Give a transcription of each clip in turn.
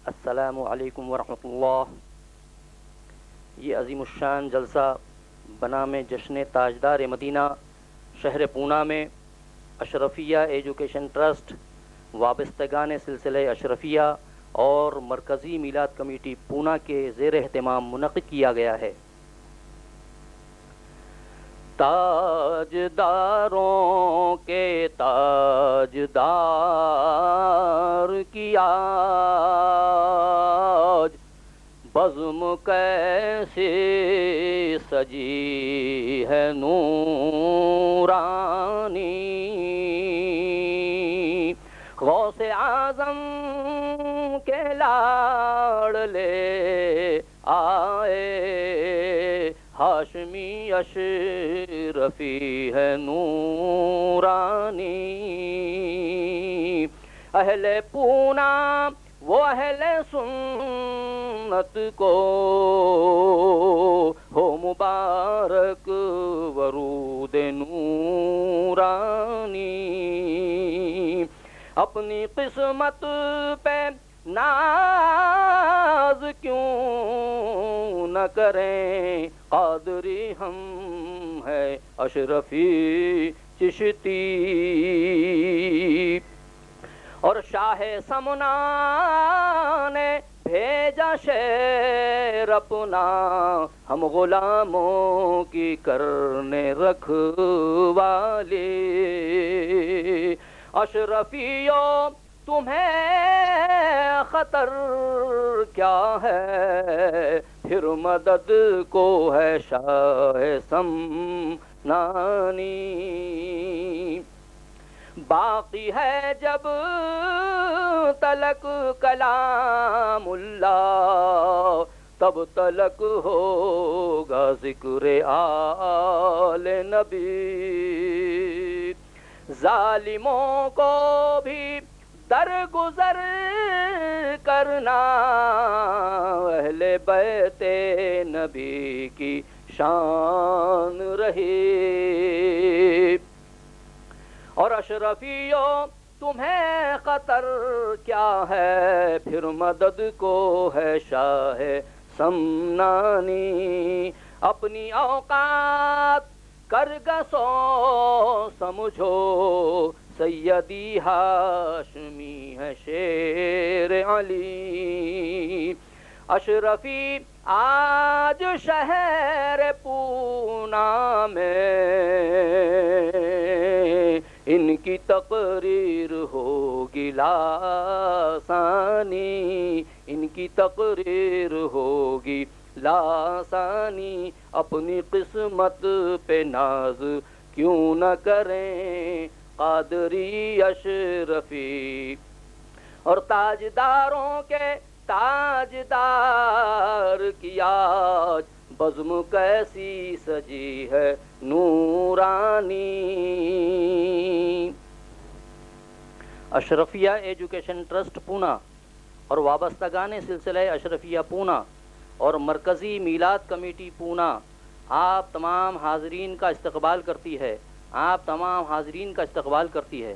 السلام علیکم ورحمۃ اللہ۔ یہ عظیم الشان جلسہ بنام جشن تاجدار مدینہ شہر پونا میں اشرفیہ ایجوکیشن ٹرسٹ، وابستگان سلسلہ اشرفیہ اور مرکزی میلاد کمیٹی پونا کے زیر اہتمام منعقد کیا گیا ہے۔ تاجداروں کے تاجدار کی آج بزم کیسے سجی ہے نورانی، غوث اعظم کے لاڈلے آئے، ہاشمی اشرفی ہے نورانی۔ اہل پونا وہ اہل سنت کو ہو مبارک ورود نورانی، اپنی قسمت پہ ناز کیوں نہ کریں، قادری ہم ہے اشرفی چشتی، اور شاہ سمنا نے بھیجا شعر اپنا، ہم غلاموں کی کرنے رکھوالے، اشرفیو تمہیں خطر کیا ہے، پھر مدد کو ہے شاہ سمنانی، باقی ہے جب تلک کلام اللہ، تب تلک ہوگا ذکر آل نبی، ظالموں کو بھی درگزر کرنا، اہل بیت نبی کی شان رہی، اور اشرفیو تمہیں خطر کیا ہے، پھر مدد کو ہے شاہ سمنانی، اپنی اوقات کرگسو سمجھو، سیدی ہاشمی ہے شیر علی، اشرفی آج شہر پونا میں ان کی تقریر ہوگی لاسانی، ان کی تقریر ہوگی لاسانی، اپنی قسمت پہ ناز کیوں نہ کریں قادری اشرفی، اور تاجداروں کے تاجدار کی آج بزم کیسی سجی ہے نورانی۔ اشرفیہ ایجوکیشن ٹرسٹ پونا اور وابستگان سلسلہ اشرفیہ پونا اور مرکزی میلاد کمیٹی پونا آپ تمام حاضرین کا استقبال کرتی ہے، آپ تمام حاضرین کا استقبال کرتی ہے۔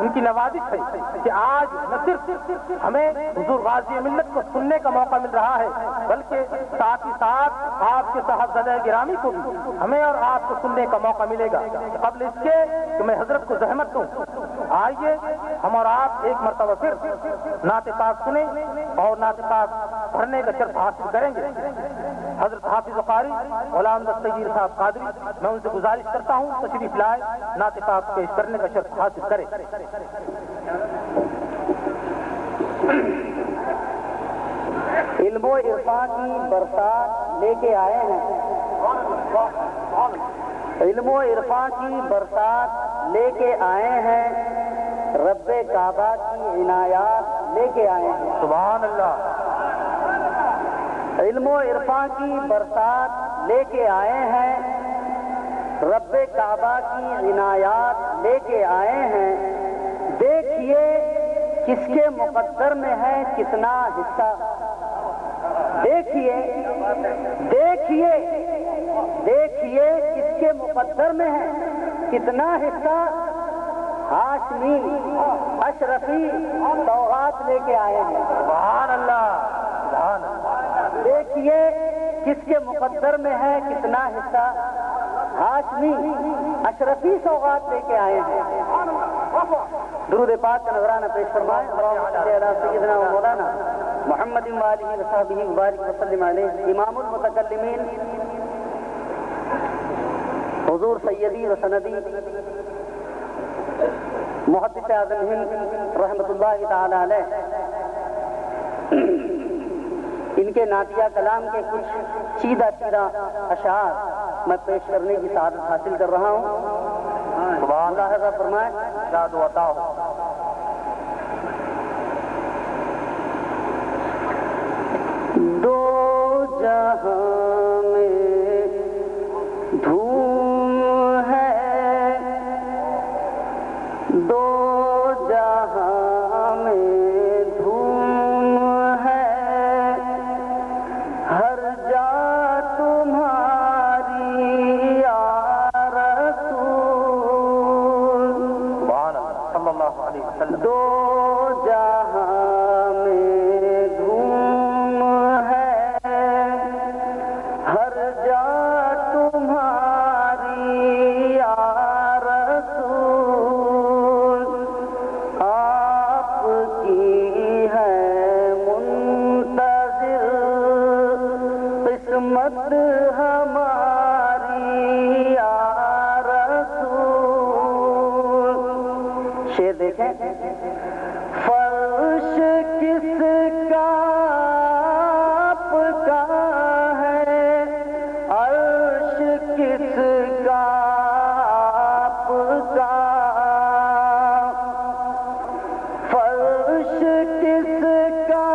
ان کی نوازش ہے کہ آج نہ صرف ہمیں حضور غازی ملت کو سننے کا موقع مل رہا ہے بلکہ ساتھ ہی ساتھ آپ کے صاحبزادہ گرامی کو بھی ہمیں اور آپ کو سننے کا موقع ملے گا۔ قبل اس کے کہ میں حضرت کو زحمت دوں، آئیے ہم اور آپ ایک مرتبہ پھر نعت پاک سنیں اور نعت پاک پڑھنے کا شرف حاصل کریں گے۔ حضرت حافظ قاری غلام دستگیر صاحب قادری، میں ان سے گزارش کرتا ہوں تشریف لائے، نعت پاک پیش کرنے کا شرف حاصل کریں۔ علم و عرفان کی برسات لے کے آئے ہیں، علم و عرفان کی برسات لے کے آئے ہیں، رب کعبہ کی عنایات لے کے آئے ہیں۔ سبحان اللہ۔ علم و عرفان کی برسات لے کے آئے ہیں، رب کعبہ کی عنایات لے کے آئے ہیں، دیکھیے کس کے مقدر میں ہے کتنا حصہ، دیکھیے دیکھیے دیکھیے کس کے مقدر میں ہے کتنا حصہ، ہاشمی اشرفی سوغات لے کے آئے ہیں۔ سبحان اللہ، سبحان اللہ۔ دیکھیے کس کے مقدر میں ہے کتنا حصہ، ہاشمی اشرفی سوغات لے کے آئے ہیں۔ درود پاک کا نذرانہ پیش فرمائیں۔ اللہم صلی علی سیدنا و مولانا محمد و آلہ و صحبہ مبارک وسلم علیہ۔ امام المتکلمین حضور سیدی و سندی محدث اعظم ہند رحمۃ اللہ تعالی علیہ، ان کے نعتیہ کلام کے کچھ چیدہ چیدہ اشعار میں پیش کرنے کی سعادت حاصل کر رہا ہوں۔ ملاحظہ فرمائیں۔ یاد و عطا ہو۔ دو جہاں میں دھوم ہے، دو جہاں میں دھوم ہے، ہر جا تمہاری یا رسول، سبحان اللہ صلی اللہ علیہ وسلم۔ دو جہاں میں دھوم ہے، ہر جا تمہاری یا رسول، آپ کی ہے منتظر قسمت ہماری یا رسول۔ شعر دیکھیں۔ فرش کس کا آپ کا ہے، عرش کس کا آپ کا، فرش کس کا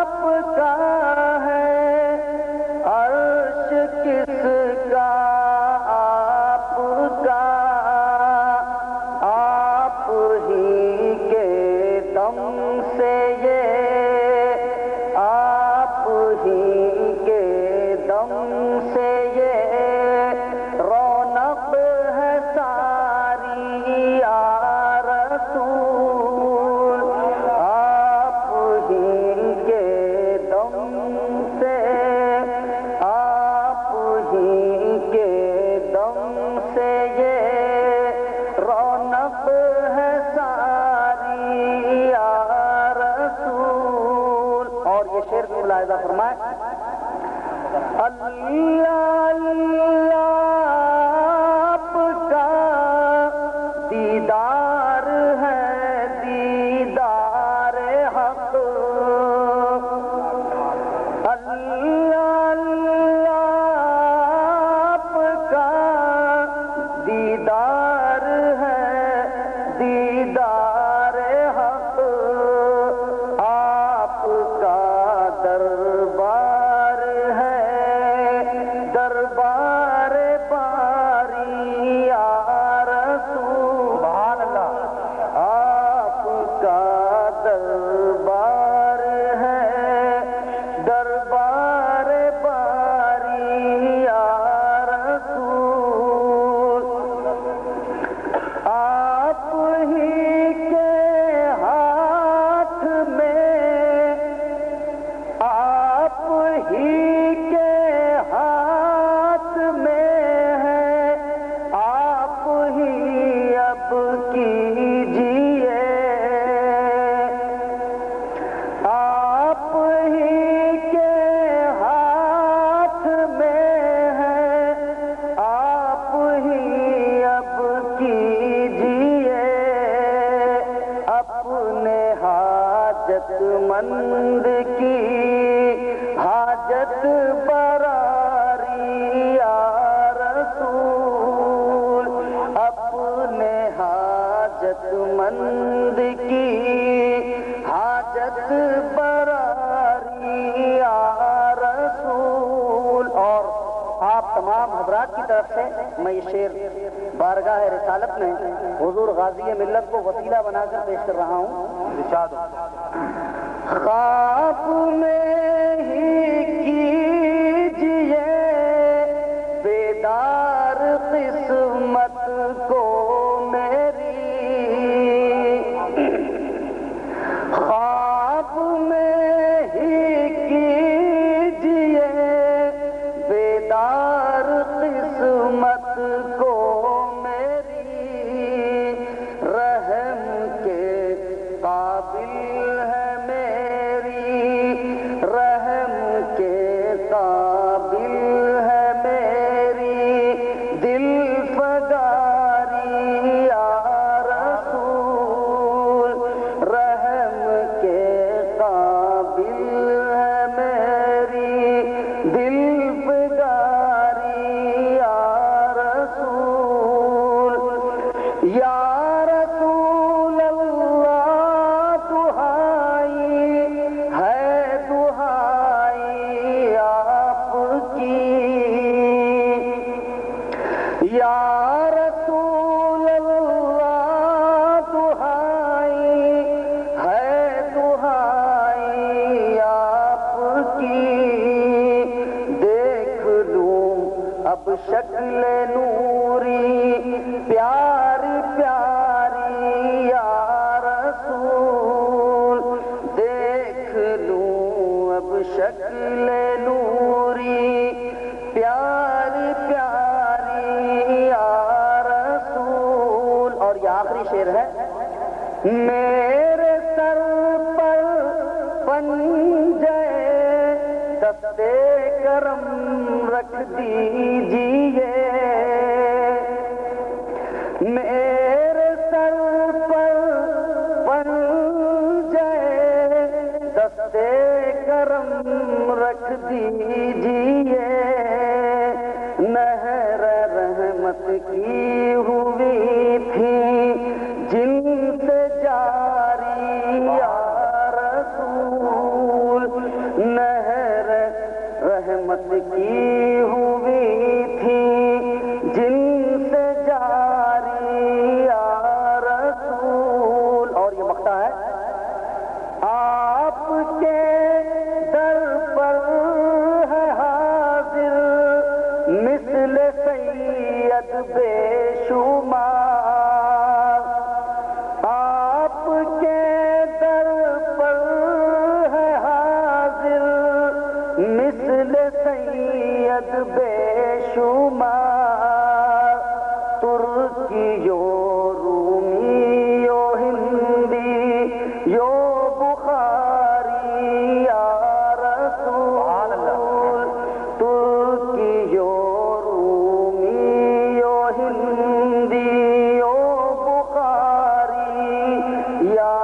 آپ کا ہے، عرش کس کا آپ کا، آپ ہی کے دم سے یہ، آپ ہی کے دم سے یہ رونق ہے ساری یا رسول، آپ ہی کے دم سے، آپ ہی کے دم سے یہ رونق ہے ساری یا رسول۔ اور یہ شعر کو ملاحظہ فرمائیں۔ اللہ اللہ آپ کا دیدار ہے، دیدار حق، اللہ اللہ آپ کا دیدار ہے، دیدار حق، آپ کا دربار ہے، در آپ تمام حضرات کی طرف سے میں یہ شعر بارگاہ رسالت میں حضور غازی ملت کو وسیلہ بنا کر پیش کر رہا ہوں. ارشاد ہو. خواب میں ہی کیجئے بیدار قسمت کو میری، خواب میں ہی کیجئے بیدار قسمت کو میری، رحم کے قابل ہے میری، رحم کے قابل ہے میری دل فگاری یا رسول، رحم کے قابل ہے میری دل فگاری یا رسول، یا رسول اللہ دہائی ہے دہائی آپ کی، یا رسول اللہ دہائی ہے دہائی آپ کی، دیکھ لوں اب شکل نوری پیاری پیاری یا رسول، دیکھ لوں اب شکل نوری پیاری پیاری یا رسول. اور یہ آخری شعر ہے. میرے سر پر پنجے دستے کرم رکھ دیجئے، میرے سر پر پنجے دستے کرم رکھ دیجئے، نہر رحمت کی ہوئی تھی جن سے جاری یا رسول، نہر رحمت کی ہوئی تھی جن سے جاری یا رسول. اور یہ مقطع ہے. آپ کے در پر ہے حاضر مثل سید بے شمار، آپ کے در پر ہے حاضر مثل سید بے شمار، ترکیو رومیو ہندی یو بخاری یا رسول، ترکیو رومیو ہندی یو بخاری یا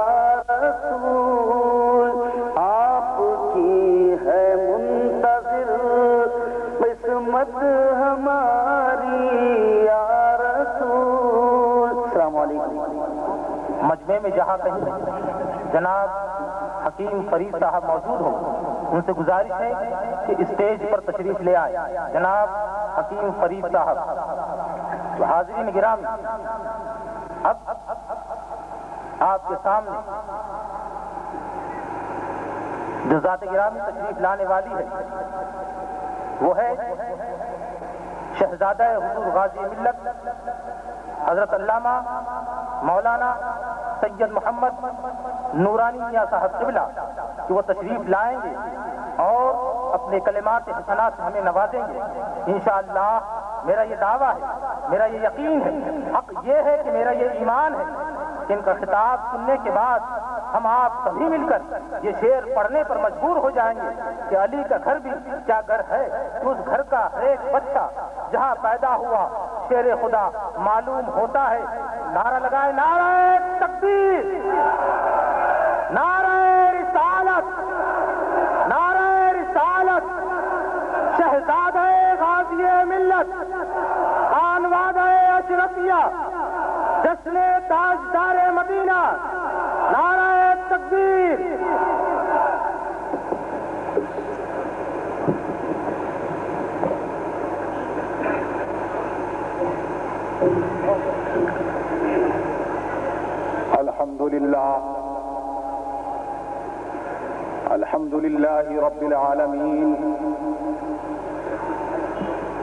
رسول، آپ کی ہے منتظر قسمت ہماری یا رسول. السلام علیکم. مجمع میں جہاں کہیں جناب حکیم فرید صاحب موجود ہوں، ان سے گزارش ہے کہ اسٹیج پر تشریف لے آئے. جناب حکیم فرید صاحب. حاضرین گرامی، اب آپ کے سامنے جو ذات گرامی تشریف لانے والی ہے وہ ہے شہزادہ حضور غازی ملت حضرت علامہ مولانا سید محمد نورانی میاں صاحب قبلہ، کہ وہ تشریف لائیں گے اور اپنے کلمات حسنات سے ہمیں نوازیں گے انشاءاللہ. میرا یہ دعویٰ ہے، میرا یہ یقین ہے، حق یہ ہے کہ میرا یہ ایمان ہے کہ ان کا خطاب سننے کے بعد ہم آپ سبھی مل کر یہ شعر پڑھنے پر مجبور ہو جائیں گے کہ علی کا گھر بھی کیا گھر ہے، اس گھر کا ہر ایک بچہ جہاں پیدا ہوا شیر خدا معلوم ہوتا ہے. نعرہ لگائے، نعرہ تکبیر، نعرہ رسالت، نعرہ رسالت. شہزادہ غازی ملت، خانوادہ اشرفیہ، جشن تاجدار مدینہ، نعرہ تکبیر. الحمد لله رب العالمين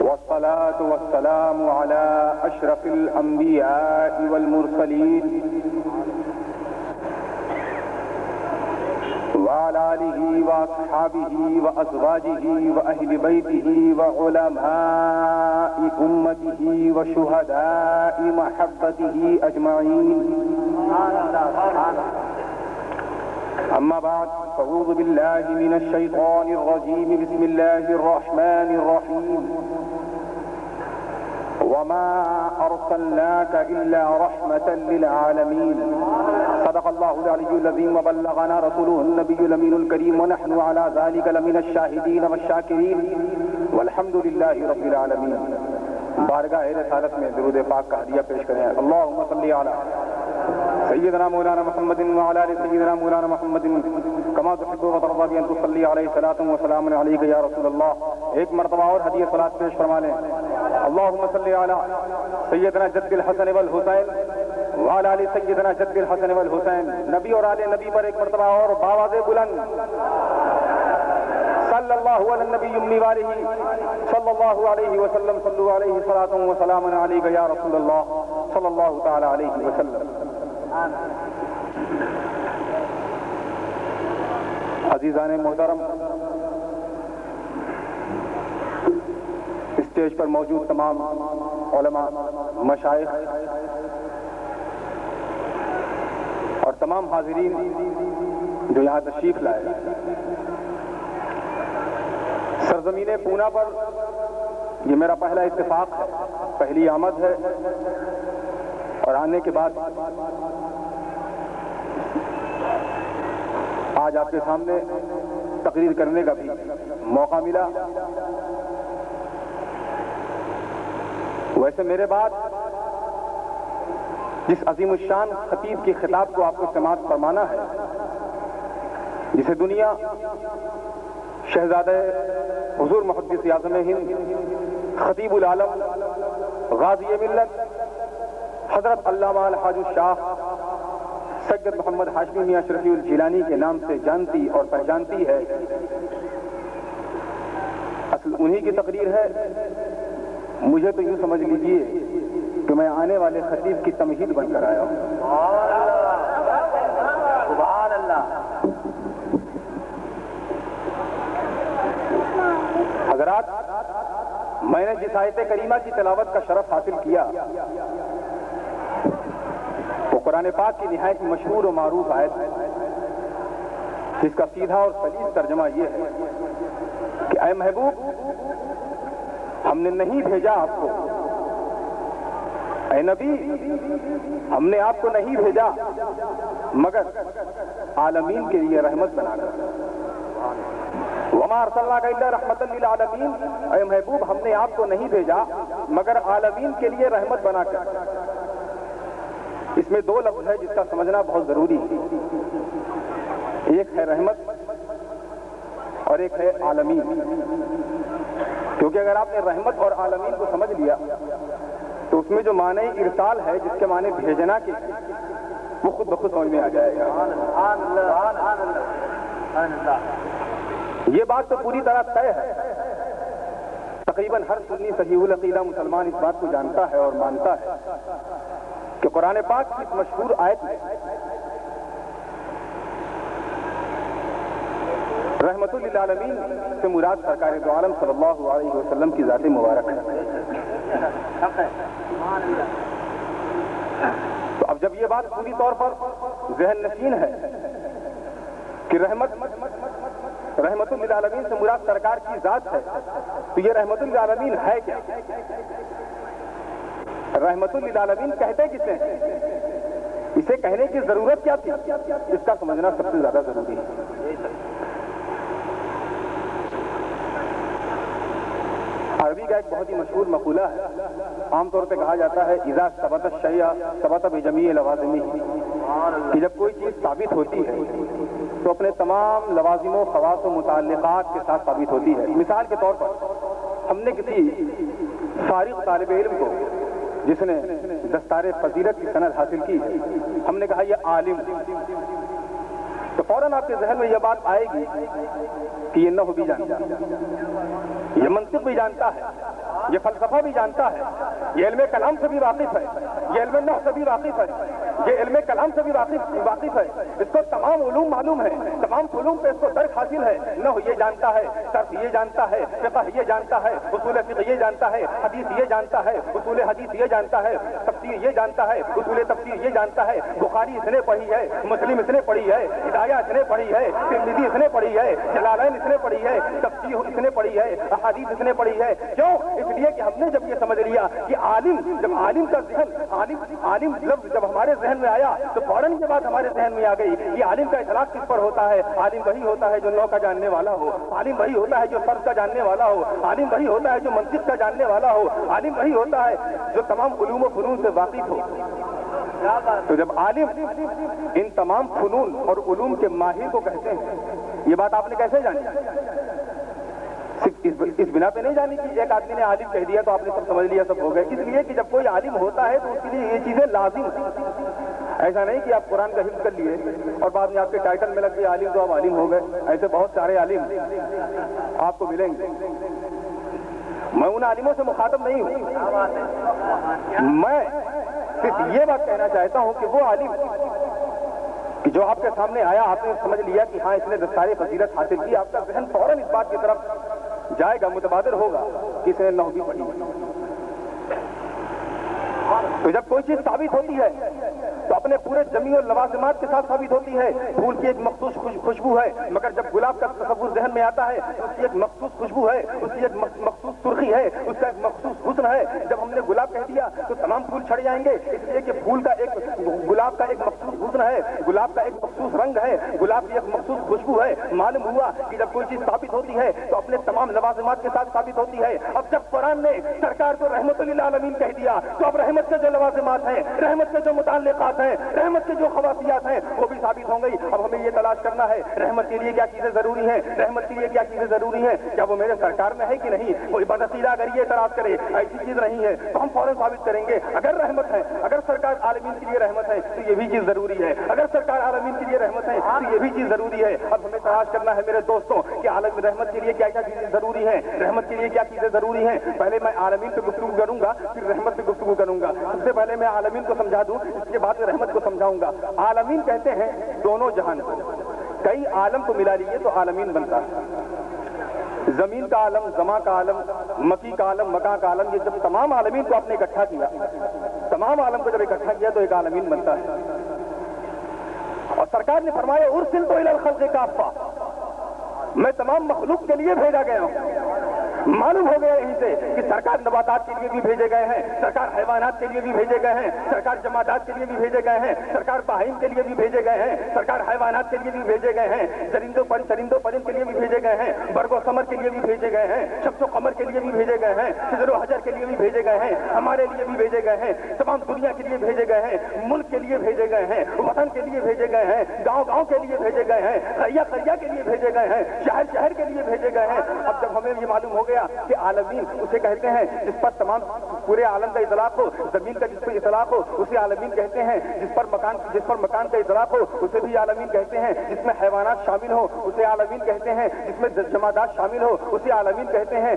والصلاة والسلام على أشرف الأنبياء والمرسلين وعلى آله وأصحابه وأزواجه وأهل بيته وعلماء أمته وشهداء محبته أجمعين. أما بعد فأعوذ بالله من الشيطان الرجيم. بسم الله الرحمن الرحيم. وما أرسلناك إلا رحمة للعالمين. صدق الله العلي العظيم وبلغنا رسوله النبي الأمين الكريم ونحن على ذلك لمن الشاهدين والشاكرين والحمد لله رب العالمین. بارگاہ رسالت میں درود پاک کا ہدیہ پیش کریں. اللهم صل علی سیدنا مولانا محمد وعلى آل سیدنا مولانا محمد کما تحب وترضى بأن تصلي عليه صلاة وسلام عليك يا رسول اللہ. ایک مرتبہ اور ہدیہ صلاۃ پیش فرما لیں. اللهم صل علی سیدنا جد الحسن والحسین وعلى آل سیدنا جد الحسن والحسین. نبی اور آل نبی پر ایک مرتبہ اور باواز بلند صلی اللہ علی النبی امی والہ صلی اللہ علیہ وسلم. صلو علیہ صلاۃ وسلام علیک یا رسول اللہ صلی اللہ تعالی علیہ وسلم. عزیزان محترم، اسٹیج پر موجود تمام علماء، مشائخ اور تمام حاضرین جو یہاں تشریف لائے، سرزمین پونا پر یہ میرا پہلا اتفاق ہے، پہلی آمد ہے، اور آنے کے بعد آج آپ کے سامنے تقریر کرنے کا بھی موقع ملا. ویسے میرے بعد جس عظیم الشان خطیب کی خطاب کو آپ کو سماعت فرمانا ہے، جسے دنیا شہزادہ حضور محدث اعظم ہند خطیب العالم غازی ملت حضرت علامہ الحاج الشاہ سید محمد ہاشمی میاں شرفی الجیلانی کے نام سے جانتی اور پہچانتی ہے، اصل انہی کی تقریر ہے. مجھے تو یوں سمجھ لیجئے کہ میں آنے والے خطیب کی تمہید بن کر آیا ہوں. سبحان اللہ. حضرات، میں نے جس آیت کریمہ کی تلاوت کا شرف حاصل کیا وہ قرآن پاک کی نہایت مشہور و معروف آیت ہے، جس کا سیدھا اور سلیس ترجمہ یہ ہے کہ اے محبوب، ہم نے نہیں بھیجا آپ کو، اے نبی ہم نے آپ کو نہیں بھیجا مگر عالمین کے لیے رحمت بنا کر. وما ارسلناک الا رحمۃ للعالمین. اے محبوب ہم نے آپ کو نہیں بھیجا مگر عالمین کے لیے رحمت بنا کر. اس میں دو لفظ ہے جس کا سمجھنا بہت ضروری ہے. ایک ہے رحمت اور ایک ہے عالمین. کیونکہ اگر آپ نے رحمت اور عالمین کو سمجھ لیا تو اس میں جو معنی ارسال ہے، جس کے معنی بھیجنا کے، وہ خود بخود سمجھ میں آ جائے گا. یہ بات تو پوری طرح طے ہے. تقریباً ہر سنی صحیح العقیدہ مسلمان اس بات کو جانتا ہے اور مانتا ہے کہ قرآن پاک کی اس مشہور آیت میں رحمت للعالمین سے مراد سرکار دو عالم صلی اللہ علیہ وسلم کی ذات مبارک ہے. تو اب جب یہ بات پوری طور پر ذہن نشین ہے کہ رحمت للعالمین سے مراد سرکار کی ذات ہے، تو یہ رحمت للعالمین ہے کیا؟ رحمت للعالمین کہتے کسے ہیں؟ اسے کہنے کی ضرورت کیا تھی؟ اس کا سمجھنا سب سے زیادہ ضروری ہے. عربی کا ایک بہت ہی مشہور مقولہ ہے، عام طور پہ کہا جاتا ہے اذا ثبت الشیء ثبت بجمیع لوازمہ، کہ جب کوئی چیز ثابت ہوتی ہے تو اپنے تمام لوازم و خواص و متعلقات کے ساتھ ثابت ہوتی ہے. مثال کے طور پر ہم نے کسی فارغ طالب علم کو جس نے دستار فضیلت کی سند حاصل کی ہے، ہم نے کہا یہ عالم، تو فوراً آپ کے ذہن میں یہ بات آئے گی کہ یہ نحو بھی جانتا ہے، یہ منطق بھی جانتا ہے، یہ فلسفہ بھی جانتا ہے، یہ علم کلام سے بھی واقف ہے، یہ علم نحو سے بھی واقف ہے، یہ علم کلام سے بھی واقف ہے، اس کو تمام علوم معلوم ہے، تمام علوم پہ اس کو درک حاصل ہے، نحو یہ جانتا ہے، صرف یہ جانتا ہے، فقہ یہ جانتا ہے، اصول فقہ یہ جانتا ہے، حدیث یہ جانتا ہے، اصول حدیث یہ جانتا ہے، تفسیر یہ جانتا ہے، اصول تفسیر یہ جانتا ہے، بخاری اس نے پڑھی ہے، مسلم اس نے پڑھی ہے، ہدایہ اس نے پڑھی ہے، ترمذی اس نے پڑھی ہے، جلالین اس نے پڑھی ہے، تفسیر اس نے پڑھی ہے، احادیث اس نے پڑھی ہے۔ کیوں؟ اس لیے کہ ہم نے جب یہ سمجھ لیا کہ عالم، جب عالم کا ذہن عالم لفظ جب ہمارے ذہن میں آیا تو فوراً یہ بات ہمارے ذہن میں آ گئی، یہ عالم کا اطلاق کس پر ہوتا ہے؟ عالم وہی ہوتا ہے جو نحو کا جاننے والا ہو، عالم وہی ہوتا ہے جو صرف کا جاننے والا ہو، عالم وہی ہوتا ہے جو منطق کا جاننے والا ہو، عالم وہی ہوتا ہے جو تمام علوم و فنون سے واقف ہو۔ تو جب عالم ان تمام فنون اور علوم کے ماہر کو کہتے ہیں، یہ بات آپ نے کیسے جانی؟ صرف اس بنا پہ نہیں جانی کہ ایک آدمی نے عالم کہہ دیا تو آپ نے سب سمجھ لیا، سب ہو گئے۔ اس لیے کہ جب کوئی عالم ہوتا ہے تو اس کے لیے یہ چیزیں لازم ہیں۔ ایسا نہیں کہ آپ قرآن کا حفظ کر لیے اور بعد میں آپ کے ٹائٹل میں لگ گئے عالم تو آپ عالم ہو گئے۔ ایسے بہت سارے عالم آپ کو ملیں گے، میں ان عالموں سے مخاطب نہیں ہوں، میں صرف یہ بات کہنا چاہتا ہوں کہ وہ عالم کہ جو آپ کے سامنے آیا، آپ نے سمجھ لیا کہ ہاں اس نے دستار فضیلت حاصل کی، آپ کا ذہن فوراً اس بات کی طرف جائے گا، متبادر ہوگا کہ اس نے نحو بھی پڑھی ہے۔ تو جب کوئی چیز ثابت ہوتی ہے تو اپنے پورے جمی اور لوازمات کے ساتھ ثابت ہوتی ہے۔ پھول کی ایک مخصوص خوشبو ہے، مگر جب گلاب کا تصور ذہن میں آتا ہے تو اس کی ایک مخصوص خوشبو ہے، اس کی ایک مخصوص سرخی ہے، اس کا ایک مخصوص حسن ہے۔ جب ہم نے گلاب کہہ دیا تو تمام پھول چھڑ جائیں گے، اس لیے کہ پھول کا ایک گلاب کا ایک مخصوص حسن ہے، گلاب کا ایک مخصوص رنگ ہے، گلاب کی ایک مخصوص خوشبو ہے۔ معلوم ہوا کہ جب کوئی چیز ثابت ہوتی ہے تو اپنے تمام لوازمات کے ساتھ ثابت ہوتی ہے۔ اب جب قرآن نے سرکار کو رحمت للعالمین کہہ دیا تو اب رحمت کے جو لوازمات ہیں، رحمت کے جو متعلقات ہیں، رحمت کے جو خواصیات ہیں وہ بھی ثابت ہوں گئی۔ اب ہمیں یہ تلاش کرنا ہے رحمت کے لیے کیا چیزیں ضروری ہیں، رحمت کے لیے کیا چیزیں ضروری ہیں، کیا وہ میرے سرکار میں ہے کہ نہیں۔ کوئی بدعقیدہ اگر یہ اعتراض کرے ایسی چیز نہیں ہے تو ہم فوراً ثابت کریں گے اگر رحمت ہے، اگر سرکار عالمین کے لیے رحمت ہے تو یہ بھی چیز ضروری ہے، اگر سرکار عالمین کے لیے رحمت ہے تو یہ بھی چیز ضروری ہے۔ اب ہمیں تلاش کرنا ہے میرے دوستوں کہ عالم رحمت کے لیے کیا کیا چیزیں ضروری ہیں، رحمت کے لیے کیا چیزیں ضروری ہیں۔ پہلے میں عالمین پہ گفتگو کروں گا، پھر رحمت پہ گفتگو کروں گا۔ سب سے پہلے میں عالمین کو سمجھا دوں، اس کے بعد میں رحمت کو سمجھاؤں گا۔ عالمین کہتے ہیں دونوں جہان کو، کئی عالم کو ملا لیجیے تو عالمین بنتا ہے۔ زمین کا عالم، زماں کا عالم، مکی کا عالم، مکاں کا عالم، یہ جب تمام عالمین کو آپ نے اکٹھا کیا، تمام عالم کو جب اکٹھا کیا تو ایک عالمین بنتا ہے۔ اور سرکار نے فرمایا ارسلت الی الخلق کافہ، میں تمام مخلوق کے لیے بھیجا گیا ہوں۔ معلوم ہو گیا یہیں سے کہ سرکار نباتات کے لیے بھی بھیجے گئے ہیں، سرکار حیوانات کے لیے بھی بھیجے گئے ہیں، سرکار جمادات کے لیے بھی بھیجے گئے ہیں، سرکار بہائم کے لیے بھی بھیجے گئے ہیں، سرکار حیوانات کے لیے بھی بھیجے گئے ہیں، چرندوں پرند کے لیے بھی بھیجے گئے ہیں، برگ و ثمر کے لیے بھی بھیجے گئے ہیں، شمس و قمر کے لیے بھی بھیجے گئے ہیں، شجر و حجر کے لیے بھی بھیجے گئے ہیں، ہمارے لیے بھی بھیجے گئے ہیں، تمام دنیا کے لیے بھیجے گئے ہیں، ملک کے لیے بھیجے گئے ہیں، وطن کے لیے بھیجے گئے ہیں، گاؤں کے لیے بھیجے گئے ہیں، قريہ کے لیے بھیجے گئے ہیں، شہر کے لیے بھیجے گئے ہیں۔ اب جب ہمیں یہ معلوم ہو گیا کہ عالمین اسے کہتے ہیں جس پر تمام پورے عالم کا اطلاق ہو، زمین کا جس پر اطلاق ہو اسے عالمین کہتے ہیں، جس پر مکان کا اطلاق ہو اسے بھی عالمین کہتے ہیں، جس میں حیوانات شامل ہو اسے عالمین کہتے ہیں، جس میں جمادات شامل ہو اسے عالمین کہتے ہیں،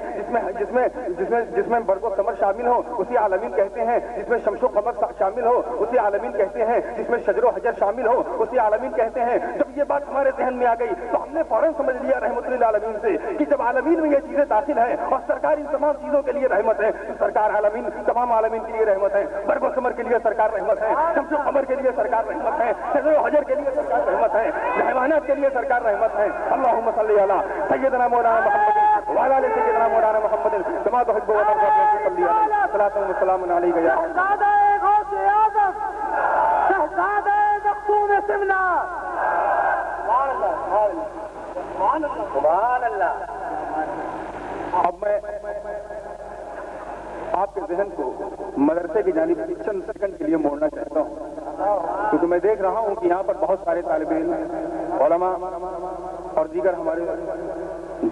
جس میں برگ و ثمر شامل ہو اسے عالمین کہتے ہیں، جس میں شمس و قمر شامل ہو اسے عالمین کہتے ہیں، جس میں شجر و حجر شامل ہو اسے عالمین کہتے ہیں۔ جب یہ بات ہمارے ذہن میں آ گئی تو ہم نے فوراً سمجھ لیا رحمت للعالمین سے کہ جب عالمین میں یہ چیزیں داخل ہیں اور سرکار ان تمام چیزوں کے لیے رحمت ہے تو سرکار عالمین تمام عالمین کے لیے رحمت ہے، برگ و ثمر کے لیے سرکار رحمت ہے، شمس و قمر کے لیے سرکار رحمت ہے، شجر و حجر کے لیے سرکار رحمت ہے، حیوانات کے لیے سرکار رحمت ہے۔ اللهم صل علی سیدنا مولانا محمد وعلی آل سیدنا مولانا محمد كما تحب وترضى صلی علیہ صلاۃ و سلام علیک یا شہزادہ غوث اعظم، شہزادہ مختوم سمنا، سبحان اللہ۔ اب میں آپ کے ذہن کو مدرسے کی جانب چند سیکنڈ کے لیے موڑنا چاہتا ہوں، کیونکہ میں دیکھ رہا ہوں کہ یہاں پر بہت سارے طالب علم، علماء اور دیگر ہمارے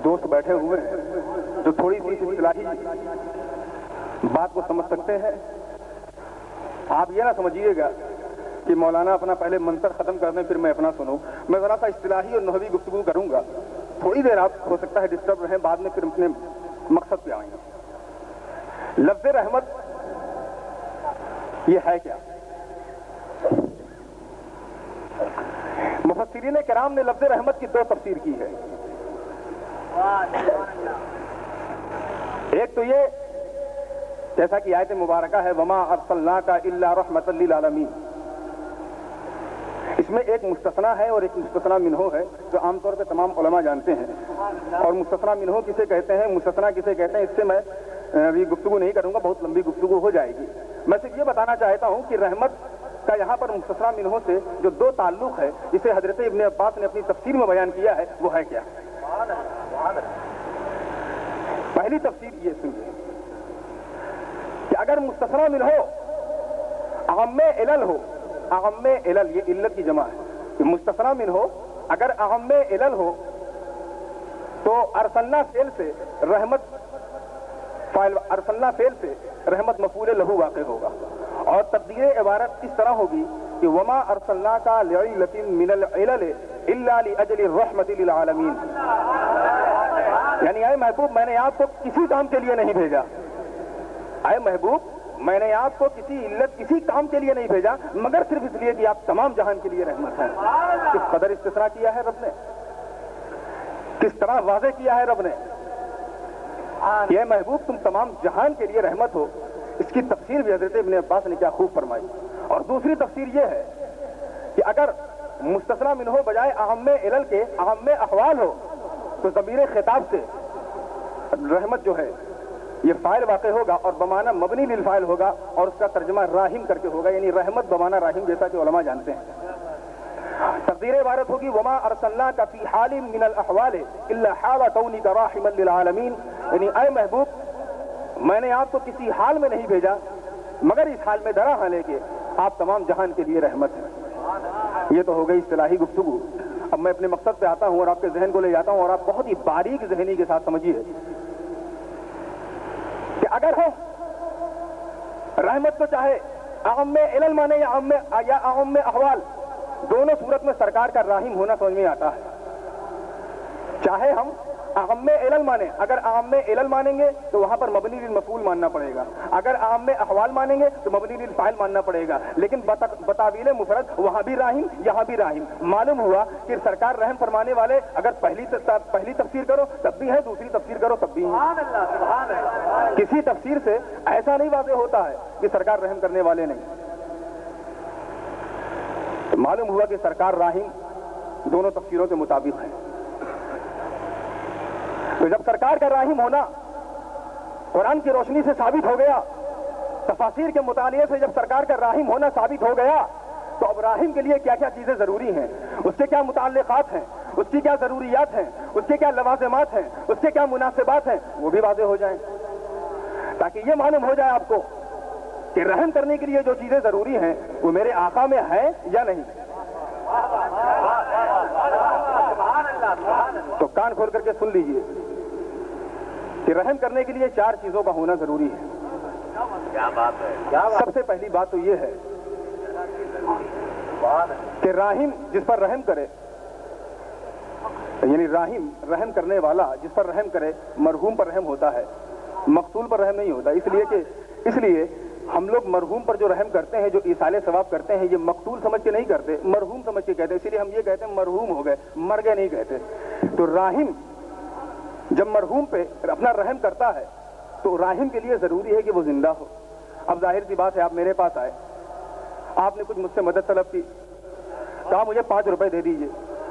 دوست بیٹھے ہوئے ہیں جو تھوڑی سی اصطلاحی بات کو سمجھ سکتے ہیں آپ یہ نہ سمجھیے گا کہ مولانا اپنا پہلے منتر ختم کر دیں پھر میں اپنا سنوں. میں ذرا سا اصطلاحی اور نحوی گفتگو کروں گا. تھوڑی دیر آپ ہو سکتا ہے ڈسٹرب رہیں, بعد میں پھر اپنے مقصد پہ آئیں گے. لفظ رحمت یہ ہے کیا؟ مفسرین کرام نے لفظ رحمت کی دو تفسیر کی ہے. ایک تو یہ جیسا کہ آیت مبارکہ ہے وما ارسلناک الا رحمۃ للعالمین, اس میں ایک مستثنا ہے اور ایک مستثنا منہو ہے جو عام طور پہ تمام علماء جانتے ہیں. اور مستثنا منہو کسے کہتے ہیں, مستثنا کسے کہتے ہیں, اس سے میں ابھی گفتگو نہیں کروں گا, بہت لمبی گفتگو ہو جائے گی. میں صرف یہ بتانا چاہتا ہوں کہ رحمت کا یہاں پر مستثنا منہو سے جو دو تعلق ہے جسے حضرت ابن عباس نے اپنی تفسیر میں بیان کیا ہے وہ ہے کیا؟ پہلی تفسیر یہ سنیے کہ اگر مستثنا منہو اعم علل ہو, اعم علل یہ علت کی جمع ہے, کہ مستثنا منہو اگر اعم علل ہو تو ارسلنا فعل سے رحمت فاعل, ارسلنا فعل سے رحمت مفعول لہو واقع ہوگا. اور تقدیر عبارت اس طرح ہوگی کہ وما ارسلناک لعلۃ من العلل الا لاجل الرحمۃ للعالمین, یعنی اے محبوب میں نے آپ کو کسی کام کے لیے نہیں بھیجا, اے محبوب میں نے آپ کو کسی علت کسی کام کے لیے نہیں بھیجا مگر صرف اس لیے کہ آپ تمام جہان کے لیے رحمت ہیں. کس قدر استثناء کیا ہے رب نے, کس طرح واضح کیا ہے رب نے, یہ محبوب تم تمام جہان کے لیے رحمت ہو. اس کی تفسیر بھی حضرت ابن عباس نے کیا خوب فرمائی. اور دوسری تفسیر یہ ہے کہ اگر مستثنا منہو بجائے اعم علل کے اعم احوال ہو تو ضمیر خطاب سے رحمت جو ہے یہ فاعل واقع ہوگا اور بمانہ مبنی للفاعل ہوگا, اور اس کا ترجمہ راحم کر کے ہوگا, یعنی رحمت بمانہ راحم, جیسا کہ علماء جانتے ہیں. تقدیر عبارت ہوگی وما ارسلناک فی حال من الاحوال الا حال کونک راحما للعالمین, یعنی اے محبوب میں نے آپ کو کسی حال میں نہیں بھیجا مگر اس حال میں درا حال ہے کہ آپ تمام جہان کے لیے رحمت ہیں. یہ تو ہو گئی اصطلاحی گفتگو. اب میں اپنے مقصد پہ آتا ہوں اور آپ کے ذہن کو لے جاتا ہوں, اور آپ بہت ہی باریک ذہنی کے ساتھ سمجھیے کہ اگر ہو رحمت کو چاہے اعم علل مانے یا اعم احوال, دونوں صورت میں سرکار کا راحم ہونا سمجھ میں آتا ہے. چاہے ہم اعم علل مانے, اگر اعم علل مانیں گے تو وہاں پر مبنی للمفعول ماننا پڑے گا, اگر اعم احوال مانیں گے تو مبنی للفاعل ماننا پڑے گا. لیکن بتاویل مفرد وہاں بھی راحم یہاں بھی راحم. معلوم ہوا کہ سرکار رحم فرمانے والے اگر پہلی تفسیر کرو تب بھی ہے, دوسری تفسیر کرو تب بھی ہے. کسی تفسیر سے ایسا نہیں واضح ہوتا ہے کہ سرکار رحم کرنے والے نہیں. معلوم ہوا کہ سرکار راحم دونوں تفسیروں کے مطابق ہے. تو جب سرکار کا راحم ہونا قرآن کی روشنی سے ثابت ہو گیا, تفاسیر کے مطالعے سے جب سرکار کا راحم ہونا ثابت ہو گیا, تو اب راحم کے لیے کیا کیا چیزیں ضروری ہیں, اس کے کیا متعلقات ہیں, اس کی کیا ضروریات ہیں, اس کے کیا لوازمات ہیں, اس کے کیا مناسبات ہیں, وہ بھی واضح ہو جائیں, تاکہ یہ معلوم ہو جائے آپ کو کہ رحم کرنے کے لیے جو چیزیں ضروری ہیں وہ میرے آقا میں ہے یا نہیں. تو کان کھول کر کے سن لیجئے کہ رحم کرنے کے لیے 4 چیزوں کا ہونا ضروری ہے. سب سے پہلی بات تو یہ ہے کہ راحم جس پر رحم کرے, یعنی رحم کرنے والا جس پر رحم کرے, مرحوم پر رحم ہوتا ہے, مقتول پر رحم نہیں ہوتا. اس لیے ہم لوگ مرحوم پر جو رحم کرتے ہیں, جو ایصال ثواب کرتے ہیں, یہ مقتول سمجھ کے نہیں کرتے, مرحوم سمجھ کے کہتے ہیں. اسی لیے ہم یہ کہتے ہیں مرحوم ہو گئے, مر گئے نہیں کہتے. تو راحم جب مرحوم پہ اپنا رحم کرتا ہے تو راحم کے لیے ضروری ہے کہ وہ زندہ ہو. اب ظاہر سی بات ہے, آپ میرے پاس آئے, آپ نے کچھ مجھ سے مدد طلب کی, کہا مجھے 5 روپے دے دیجئے.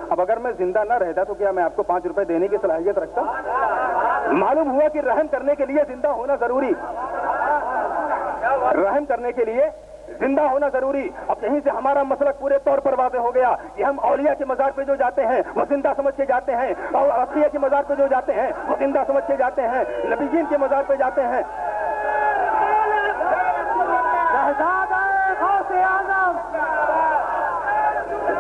اب اگر میں زندہ نہ رہتا تو کیا میں آپ کو 5 روپے دینے کی صلاحیت رکھتا؟ معلوم ہوا کہ رحم کرنے کے لیے زندہ ہونا ضروری, رحم کرنے کے لیے زندہ ہونا ضروری. اب یہیں سے ہمارا مسلک پورے طور پر واضح ہو گیا کہ ہم اولیاء کے مزار پہ جو جاتے ہیں وہ زندہ سمجھ کے جاتے ہیں, اور اصلیہ کے مزار پہ جو جاتے ہیں وہ زندہ سمجھ کے جاتے ہیں, نبیین کے مزار پہ جاتے ہیں.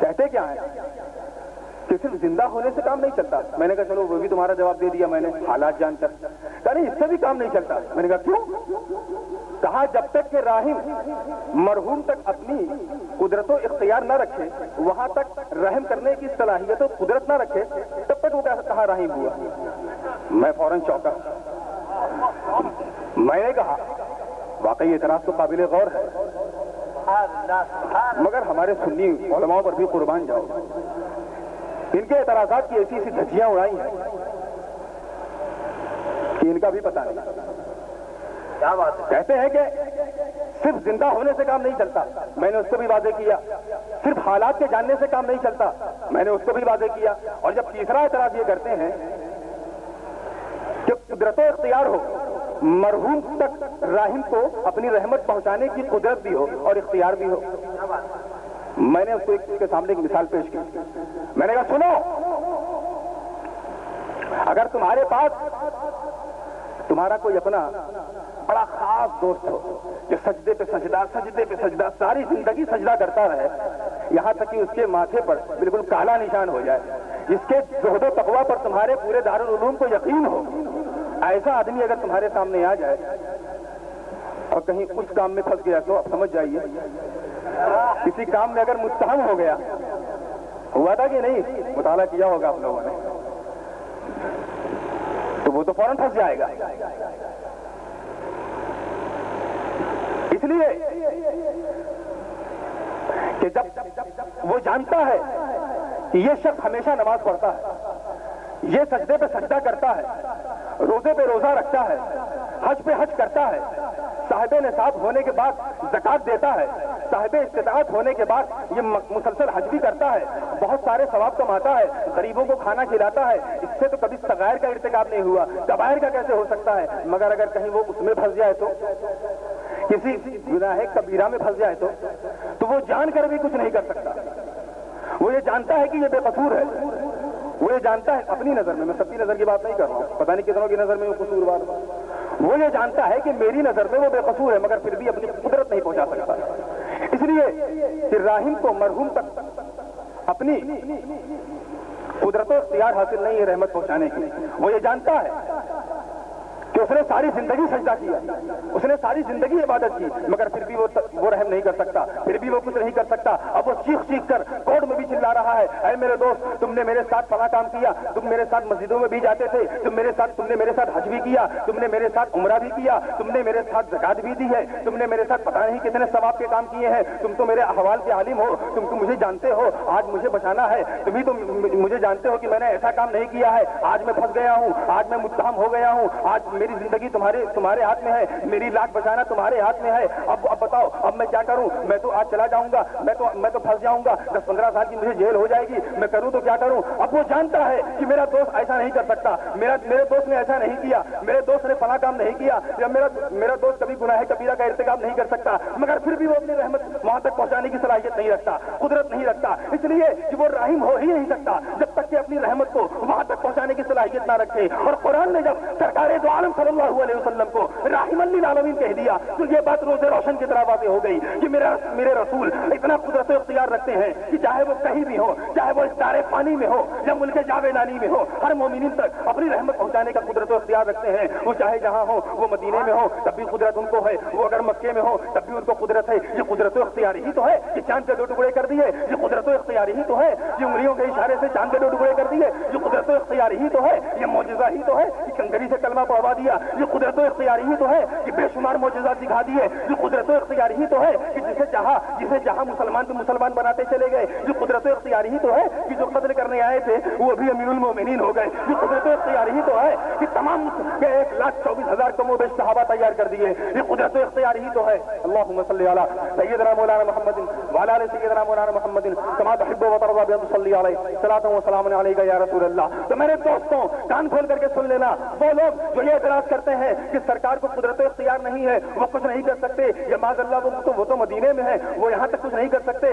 کہتے کیا ہیں کہ صرف زندہ ہونے سے کام نہیں چلتا. میں نے کہا چلو وہ بھی تمہارا جواب دے دیا میں نے حالات جان کر. کہا نہیں اس سے بھی کام نہیں چلتا. میں نے کہا کیوں؟ کہا جب تک کہ راحم مرحوم تک اپنی قدرت و اختیار نہ رکھے, وہاں تک رحم کرنے کی صلاحیت و قدرت نہ رکھے, تب تک وہ کہاں راحم ہوا. میں فوراً چونکا. میں نے کہا واقعی اعتراض تو قابل غور ہے, مگر ہمارے سنی علماء پر بھی قربان جاؤ, ان کے اعتراضات کی ایسی ایسی دھجیاں اڑائی ہیں کہ ان کا بھی پتہ نہیں. کیا بات ہے؟ کہتے ہیں کہ صرف زندہ ہونے سے کام نہیں چلتا. میں نے اس کو بھی واضح کیا. صرف حالات کے جاننے سے کام نہیں چلتا. میں نے اس کو بھی واضح کیا. اور جب تیسرا اعتراض یہ کرتے ہیں کہ قدرت و اختیار ہو, مرحوم تک راحم کو اپنی رحمت پہنچانے کی قدرت بھی ہو اور اختیار بھی ہو. میں نے اس کو اس کے سامنے ایک مثال پیش کی. میں نے کہا سنو, اگر تمہارے پاس تمہارا کوئی اپنا بڑا خاص دوست ہو جو سجدے پہ سجدہ ساری زندگی سجدہ کرتا رہے, یہاں تک کہ اس کے ماتھے پر بالکل کالا نشان ہو جائے, جس کے زہد و تقویٰ پر تمہارے پورے دارالعلوم کو یقین ہو, ایسا آدمی اگر تمہارے سامنے آ جائے اور کہیں اس کام میں پھنس گیا تو اب سمجھ جائیے کسی کام میں اگر متہم ہو گیا, ہوا تھا کہ نہیں, مطالعہ کیا ہوگا آپ لوگوں نے, تو وہ تو فوراً پھنس جائے گا. اس لیے کہ جب وہ جانتا ہے کہ یہ شخص ہمیشہ نماز پڑھتا ہے, یہ سجدے پہ سجدہ کرتا ہے, روزے پہ روزہ رکھتا ہے, حج پہ حج کرتا ہے, صاحب نصاب ہونے کے بعد زکات دیتا ہے, صاحب استطاعت ہونے کے بعد یہ مسلسل حج بھی کرتا ہے, بہت سارے ثواب کماتا ہے, غریبوں کو کھانا کھلاتا ہے, اس سے تو کبھی صغائر کا ارتکاب نہیں ہوا, کبائر کا کیسے ہو سکتا ہے. مگر اگر کہیں وہ اس میں پھنس جائے تو, کسی گناہ کبیرہ میں پھنس جائے تو وہ جان کر بھی کچھ نہیں کر سکتا. وہ یہ جانتا ہے کہ یہ بے قصور ہے, وہ یہ جانتا ہے اپنی نظر میں, میں سب کی نظر کی بات نہیں کر رہا ہوں, پتہ نہیں کتنوں کی نظر میں وہ قصوروار ہوں, وہ یہ جانتا ہے کہ میری نظر میں وہ بے قصور ہے, مگر پھر بھی اپنی قدرت نہیں پہنچا سکتا. اس لیے کہ راحم کو مرحوم تک اپنی قدرت و اختیار حاصل نہیں ہے رحمت پہنچانے کی. وہ یہ جانتا ہے کہ اس نے ساری زندگی سجدہ کیا, اس نے ساری زندگی عبادت کی, مگر پھر بھی وہ رحم نہیں کر سکتا, پھر بھی وہ کچھ نہیں کر سکتا. اب وہ چیخ کر کوڑ میں بھی چلا رہا ہے, اے میرے دوست, تم نے میرے ساتھ فلاں کام کیا, تم میرے ساتھ مسجدوں میں بھی جاتے تھے, تم نے میرے ساتھ حج بھی کیا, تم نے میرے ساتھ عمرہ بھی کیا, تم نے میرے ساتھ زکات بھی دی ہے, تم نے میرے ساتھ پتہ نہیں کتنے ثواب کے کام کیے ہیں, تم تو میرے احوال کے عالم ہو, تم تو مجھے جانتے ہو, آج مجھے بچانا ہے, تم ہی تو مجھے جانتے ہو کہ میں نے ایسا کام نہیں کیا ہے, آج میں پھنس گیا ہوں, آج میں متہم ہو گیا ہوں, آج میری زندگی تمہارے ہاتھ میں ہے, میری لاش بچانا تمہارے ہاتھ میں ہے. اب بتاؤ اب میں کیا کروں, میں تو آج چلا جاؤں گا, میں تو پھنس جاؤں گا, 10-15 سال کی مجھے جیل ہو جائے گی, میں کروں تو کیا کروں. اب وہ جانتا ہے کہ میرا دوست ایسا نہیں کر سکتا, میرے دوست نے ایسا نہیں کیا, میرے دوست نے فلاں کام نہیں کیا, یا میرا دوست کبھی گناہ کبیرہ کا ارتکاب نہیں کر سکتا, مگر پھر بھی وہ اپنی رحمت وہاں تک پہنچانے کی صلاحیت نہیں رکھتا, قدرت نہیں رکھتا. اس لیے کہ وہ راحم ہو ہی نہیں سکتا جب تک کہ اپنی رحمت کو وہاں تک پہنچانے کی صلاحیت نہ رکھے. اور قرآن نے جب سرکار دو عالم صلی اللہ علیہ وسلم کو راحم للعالمین کہہ دیا تو یہ بات روز روشن کی طرح واضح ہو گئی کہ میرے رسول اتنا قدرت اختیار رکھتے ہیں کہ چاہے وہ کہیں بھی ہو, چاہے وہ دار پانی میں ہو یا ملک جاویدانی میں ہو, ہر مومنین تک اپنی رحمت پہنچانے کا قدرت اختیار رکھتے ہیں. وہ چاہے جہاں ہو, وہ مدینے میں ہو تب بھی قدرت ان کو ہے, وہ اگر مکے میں ہو تب بھی ان کو قدرت ہے. یہ قدرت و اختیار ہی تو ہے کہ چاند کے 2 ٹکڑے کر دیے, یہ قدرت و اختیار ہی تو ہے. یہ انگلیوں کے اشارے سے چاند کے 2 ٹکڑے کر دیے, یہ قدرت و اختیار ہی تو ہے. یہ معجزہ ہی تو ہے کہ کنگری سے کلمہ پڑھوا دیا, یہ قدرت و اختیار ہی تو ہے کہ بے شمار معجزات دکھا دیے. یہ قدرت و اختیار ہی تو ہے کہ جسے جہاں مسلمان تو مسلمان بناتے چلے گئے. یہ قدرت و اختیار ہی تو ہے کہ جو قتل کرنے آئے تھے وہ بھی امیر المومنین ہو گئے. یہ قدرت و اختیار ہی تو ہے کہ تمام 1,24,000 کم و بیش صحابہ تیار کر دیے. یہ قدرت و اختیار ہی تو ہے. اللہم صلی علی سیدنا مولانا محمد وعلی آل سیدنا مولانا محمد کما تحب و ترضى بأن تصلی علیہ صلاۃ و سلام علیک یا رسول اللہ. تو میرے دوستوں کان کھول کر کے سن لینا, وہ لوگ جو یہ اعتراض کرتے ہیں کہ سرکار کو قدرت و اختیار نہیں ہے, وہ کچھ نہیں کر سکتے, یا معاذ اللہ وہ تو مدینے میں ہے, وہ یہاں تک کچھ نہیں کر سکتے,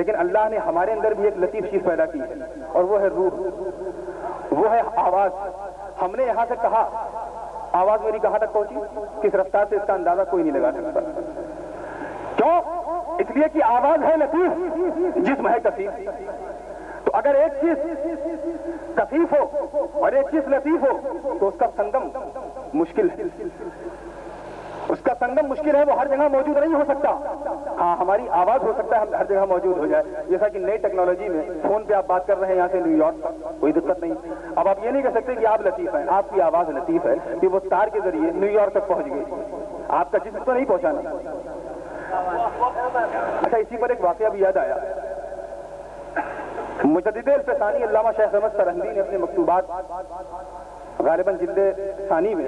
لیکن اللہ نے ہمارے اندر بھی ایک لطیف چیز پیدا کی ہے اور وہ ہے روح، وہ ہے آواز۔ ہم نے یہاں سے کہا، آواز میری کہاں تک پہنچی؟ کس رفتار سے اس کا اندازہ کوئی نہیں لگا سکتا۔ کیوں؟ اس لیے کہ آواز ہے لطیف، جسم ہے کثیف۔ تو اگر ایک چیز کثیف ہو اور ایک چیز لطیف ہو تو اس کا سنگم مشکل ہے، اس کا سنگم مشکل ہے، وہ ہر جگہ موجود نہیں ہو سکتا۔ ہاں ہماری آواز ہو سکتا ہے ہر جگہ موجود ہو جائے، جیسا کہ نئی ٹیکنالوجی میں فون پہ آپ بات کر رہے ہیں یہاں سے نیو یارک تک، کوئی دقت نہیں۔ اب آپ یہ نہیں کہہ سکتے کہ آپ لطیف ہیں، آپ کی آواز لطیف ہے کہ وہ تار کے ذریعے نیو یارک تک پہنچ گئی، آپ کا جسم تو نہیں پہنچانا۔ اچھا، اسی پر ایک واقعہ بھی یاد آیا۔ مجدد الفسانی علامہ شیخ احمد سرہندی نے اپنے مکتوبات غالباً جلد ثانی میں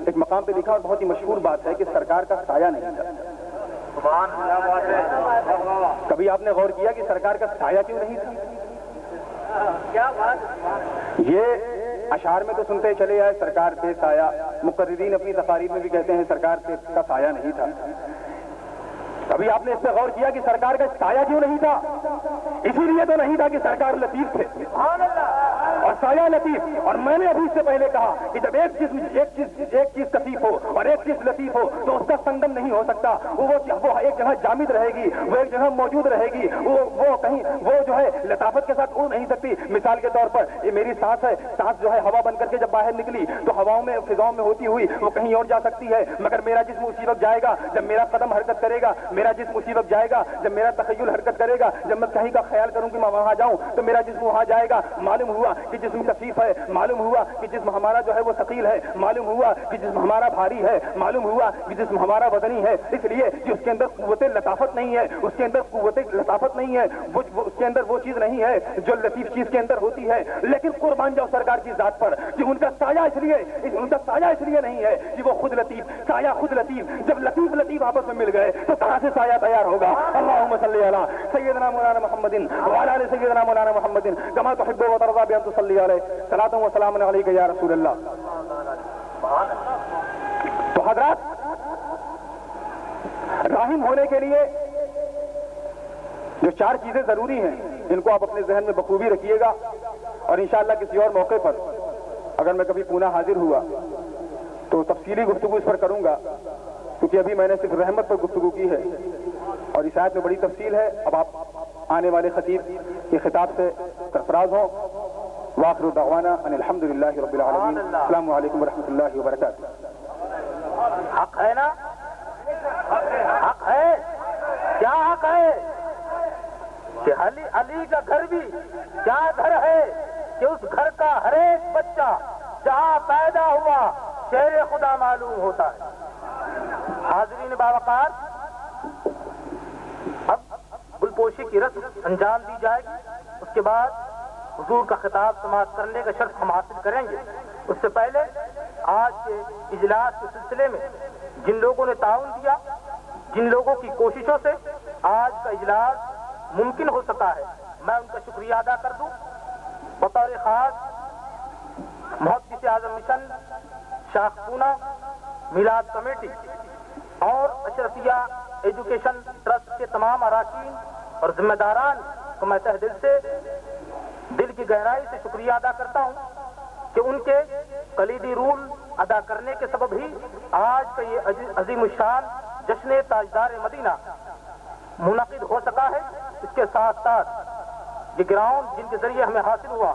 ایک مقام پہ لکھا اور بہت ہی مشہور بات ہے کہ سرکار کا سایہ نہیں تھا۔ کبھی آپ نے غور کیا کہ سرکار کا سایہ کیوں نہیں تھا؟ یہ اشعار میں تو سنتے چلے آئے سرکار پہ سایہ، مقررین اپنی تقاریر میں بھی کہتے ہیں سرکار پہ کا سایہ نہیں تھا۔ ابھی آپ نے اس پہ غور کیا کہ سرکار کا سایہ کیوں نہیں تھا؟ اسی لیے تو نہیں تھا کہ سرکار لطیف تھے اور سایہ لطیف۔ اور میں نے ابھی اس سے پہلے کہا کہ جب ایک چیز کثیف ہو اور ایک چیز لطیف ہو تو اس کا سنگم نہیں ہو سکتا، وہ ایک جگہ جامد رہے گی، وہ ایک جگہ موجود رہے گی، وہ کہیں وہ جو ہے لطافت کے ساتھ اڑ نہیں سکتی۔ مثال کے طور پر یہ میری سانس ہے، سانس جو ہے ہوا بن کر کے جب باہر نکلی تو ہواؤں میں فضاؤں میں ہوتی ہوئی وہ کہیں اور جا سکتی ہے، مگر میرا جسم اسی وقت جائے گا جب میرا قدم حرکت کرے گا، میرا جسم اسی وقت جائے گا جب میرا تخیل حرکت کرے گا، جب میں کہیں کا خیال کروں کہ میں وہاں جاؤں تو میرا جسم وہاں جائے گا۔ معلوم ہوا کہ جسم کثیف ہے، معلوم ہوا کہ جسم ہمارا جو ہے وہ ثقیل ہے، معلوم ہوا کہ جسم ہمارا بھاری ہے، معلوم ہوا کہ جسم ہمارا وزنی ہے، اس لیے کہ اس کے اندر قوت لطافت نہیں ہے، اس کے اندر قوت لطافت نہیں ہے، اس کے اندر وہ چیز نہیں ہے جو لطیف چیز کے اندر ہوتی ہے۔ لیکن قربان جاؤ سرکار کی ذات پر کہ ان کا سایہ اس لیے نہیں ہے کہ وہ خود لطیف، سایہ خود لطیف۔ جب لطیف لطیف آپس میں مل گئے تو کہاں سے سایہ تیار ہوگا؟ اللہم صلی علی سیدنا مولانا محمد وعلی آل سیدنا مولانا محمد کما تحب و ترضى بأن تصلی علیہ صلاۃ و سلام علیک یا رسول اللہ۔ تو حضرات، راحم ہونے کے لیے جو 4 چیزیں ضروری ہیں ان کو آپ اپنے ذہن میں بخوبی رکھیے گا، اور انشاءاللہ کسی اور موقع پر اگر میں کبھی پونا حاضر ہوا تو تفصیلی گفتگو اس پر کروں گا، کیونکہ ابھی میں نے صرف رحمت پر گفتگو کی ہے اور اس آیت میں بڑی تفصیل ہے۔ اب آپ آنے والے خطیب کے خطاب سے سرفراز ہوں۔ وآخر دعوانا ان الحمدللہ رب العالمین۔ السلام علیکم ورحمۃ اللہ وبرکاتہ۔ حق ہے نا؟ حق ہے؟ کیا حق ہے؟ کہ علی کا گھر بھی کیا گھر ہے کہ اس گھر کا ہر ایک بچہ جہاں پیدا ہوا شہر خدا معلوم ہوتا ہے۔ حاضرین باوقار، اب گلپوشی کی رسم انجام دی جائے گی، اس کے بعد حضور کا خطاب سماعت کرنے کا شرف ہم حاصل کریں گے۔ اس سے پہلے آج کے اجلاس کے سلسلے میں جن لوگوں نے تعاون دیا، جن لوگوں کی کوششوں سے آج کا اجلاس ممکن ہو سکا ہے، میں ان کا شکریہ ادا کر دوں۔ بطور خاص محدث اعظم مشن شاخ پونا میلاد کمیٹی اور اشرفیہ ایجوکیشن ٹرسٹ کے تمام اراکین اور ذمہ داران کو میں تہ دل سے دل کی گہرائی سے شکریہ ادا کرتا ہوں کہ ان کے کلیدی رول ادا کرنے کے سبب ہی آج کا یہ عظیم الشان جشن تاجدار مدینہ منعقد ہو سکا ہے۔ اس کے ساتھ ساتھ یہ گراؤنڈ جن کے ذریعے ہمیں حاصل ہوا،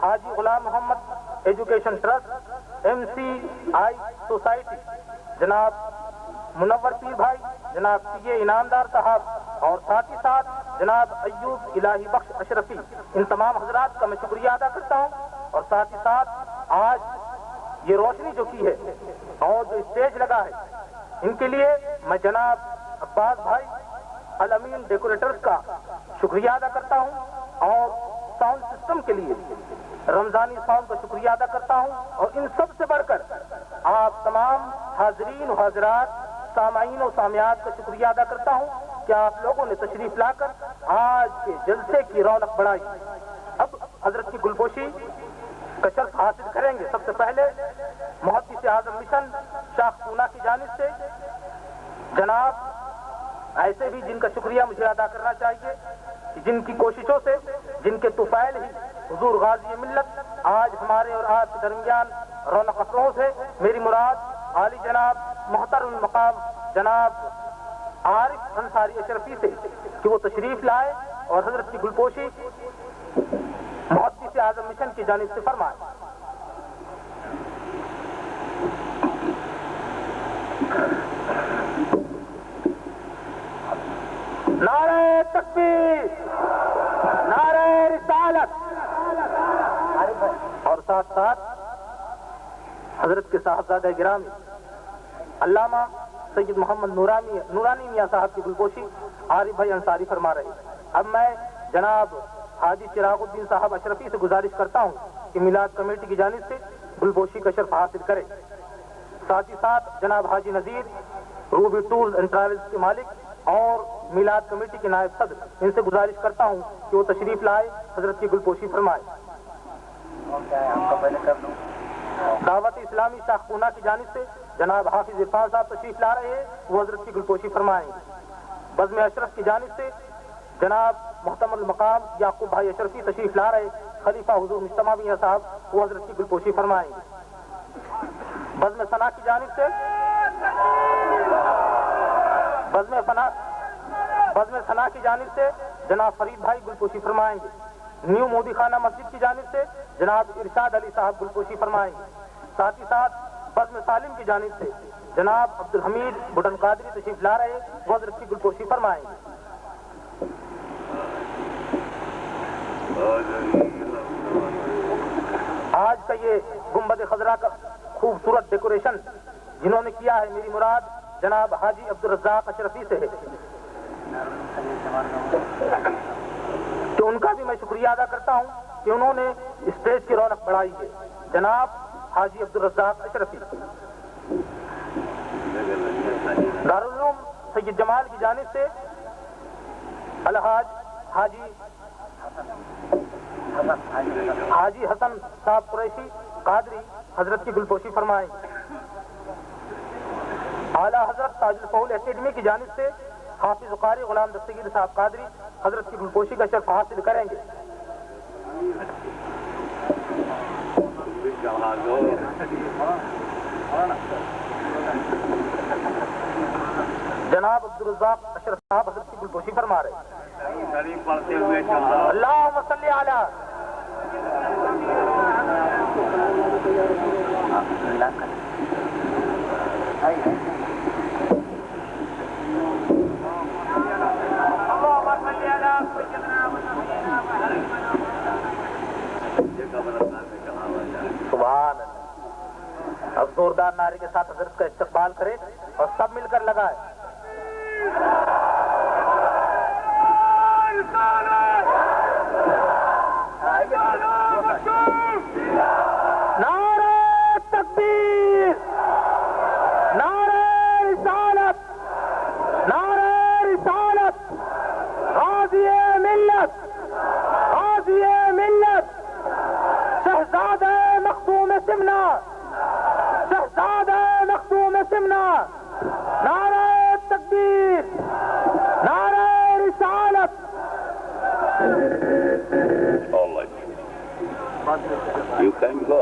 حاجی غلام محمد ایجوکیشن ٹرسٹ، MCI سوسائٹی، جناب منور پیر بھائی، جناب CA انعامدار صاحب اور ساتھ ہی ساتھ جناب ایوب الہی بخش اشرفی، ان تمام حضرات کا میں شکریہ ادا کرتا ہوں۔ اور ساتھ ہی ساتھ آج یہ روشنی جو کی ہے اور جو اسٹیج لگا ہے، ان کے لیے میں جناب عباس بھائی الامین ڈیکوریٹرز کا شکریہ ادا کرتا ہوں، اور ساؤنڈ سسٹم کے لیے رمضانی ساؤنڈ کا شکریہ ادا کرتا ہوں، اور ان سب سے بڑھ کر آپ تمام حاضرین و حاضرات، سامعین و سامعات کا شکریہ ادا کرتا ہوں کہ آپ لوگوں نے تشریف لا کر آج کے جلسے کی رونق بڑھائی۔ اب حضرت کی گلپوشی کا شرف حاصل کریں گے۔ سب سے پہلے محدث اعظم مشن شاخ پونا کی جانب سے جناب ایسے بھی جن کا شکریہ مجھے ادا کرنا چاہیے، کہ جن کی کوششوں سے، جن کے طفیل ہی حضور غازی ملت آج ہمارے اور آپ کے درمیان رونق افروز ہے۔ میری مراد عالی جناب محترم المقام جناب عارف انصاری اشرفی سے کہ وہ تشریف لائے اور حضرت کی گلپوشی محدث اعظم مشن کی جانب سے فرمائے۔ نعرہ تکبیر، نعرہ رسالت، اور ساتھ ساتھ حضرت کے صاحبزادہ گرامی علامہ سید محمد نورانی میاں صاحب کی گلپوشی عارف بھائی انصاری فرما رہے ہیں۔ اب میں جناب حاجی چراغ الدین صاحب اشرفی سے گزارش کرتا ہوں کہ میلاد کمیٹی کی جانب سے گلپوشی کا شرف حاصل کرے۔ ساتھ ہی ساتھ جناب Haji Nazir Ruby Tours and Travels کے مالک اور میلاد کمیٹی کے نائب صدر، ان سے گزارش کرتا ہوں کہ وہ تشریف لائے، حضرت کی گلپوشی فرمائے۔ دعوت اسلامی شاخ پونا کی جانب سے جناب حافظ عرفان صاحب تشریف لا رہے ہیں، وہ حضرت کی گلپوشی فرمائیں گے۔ بزم اشرف کی جانب سے جناب محترم المقام یعقوب بھائی اشرفی تشریف لا رہے، خلیفہ حضور مجتمع میاں صاحب وہ حضرت کی گلپوشی فرمائیں گے۔ بزم ثنا کی جانب سے بزم ثنا کی جانب سے جناب فرید بھائی گلپوشی فرمائیں گے۔ نیو مودی خانہ مسجد کی جانب سے جناب ارشاد علی صاحب گلپوشی فرمائیں گے۔ ساتھ ہی ساتھ بزم سالم کی جانب سے جناب عبدالحمید بٹن قادری تشریف لا رہے، وہ حضرت کی گلپوشی فرمائیں گے۔ آج کا یہ گنبد خضرا کا خوبصورت ڈیکوریشن جنہوں نے کیا ہے، میری مراد جناب حاجی عبدالرزاق اشرفی سے ہے، تو ان کا بھی میں شکریہ ادا کرتا ہوں کہ انہوں نے اسٹیج کی رونق بڑھائی ہے۔ جناب حاجی عبدالرزاق اشرفی۔ دارالعلوم سید جمال کی جانب سے الحاج حاجی حسن صاحب قریشی قادری حضرت کی گلپوشی فرمائیں گے۔ اعلیٰ حضرت تاج الفضول اکیڈمی کی جانب سے حافظ قاری غلام دستگیر صاحب قادری حضرت کی گلپوشی کا شرف حاصل کریں گے۔ جناب عبدالرزاق اشرف صاحب حضرت کی گلپوشی فرما رہے ہیں۔ اللہم صلی علی سبحان اللہ۔ اب زوردار نعرے کے ساتھ حضرت کا استقبال کرے اور سب مل کر لگائے۔ نعرہ تکبیر، نعرہ رسالت، نعرہ رسالت، غازی ملت، غازی ملت، شہزادہ مخدوم سمنا، شہزادہ مخدوم سمنا، نعرہ تکبیر، نعرہ رسالت۔ You can go.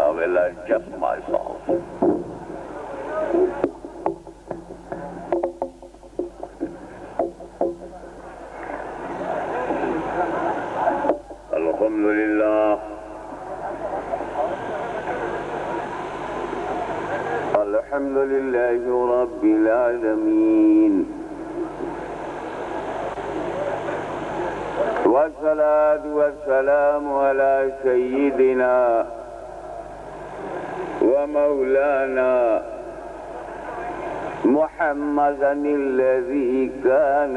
I will adjust myself. Alhamdulillah. Alhamdulillahi Rabbil Alameen. والصلاة والسلام على سيدنا ومولانا محمدا الذي كان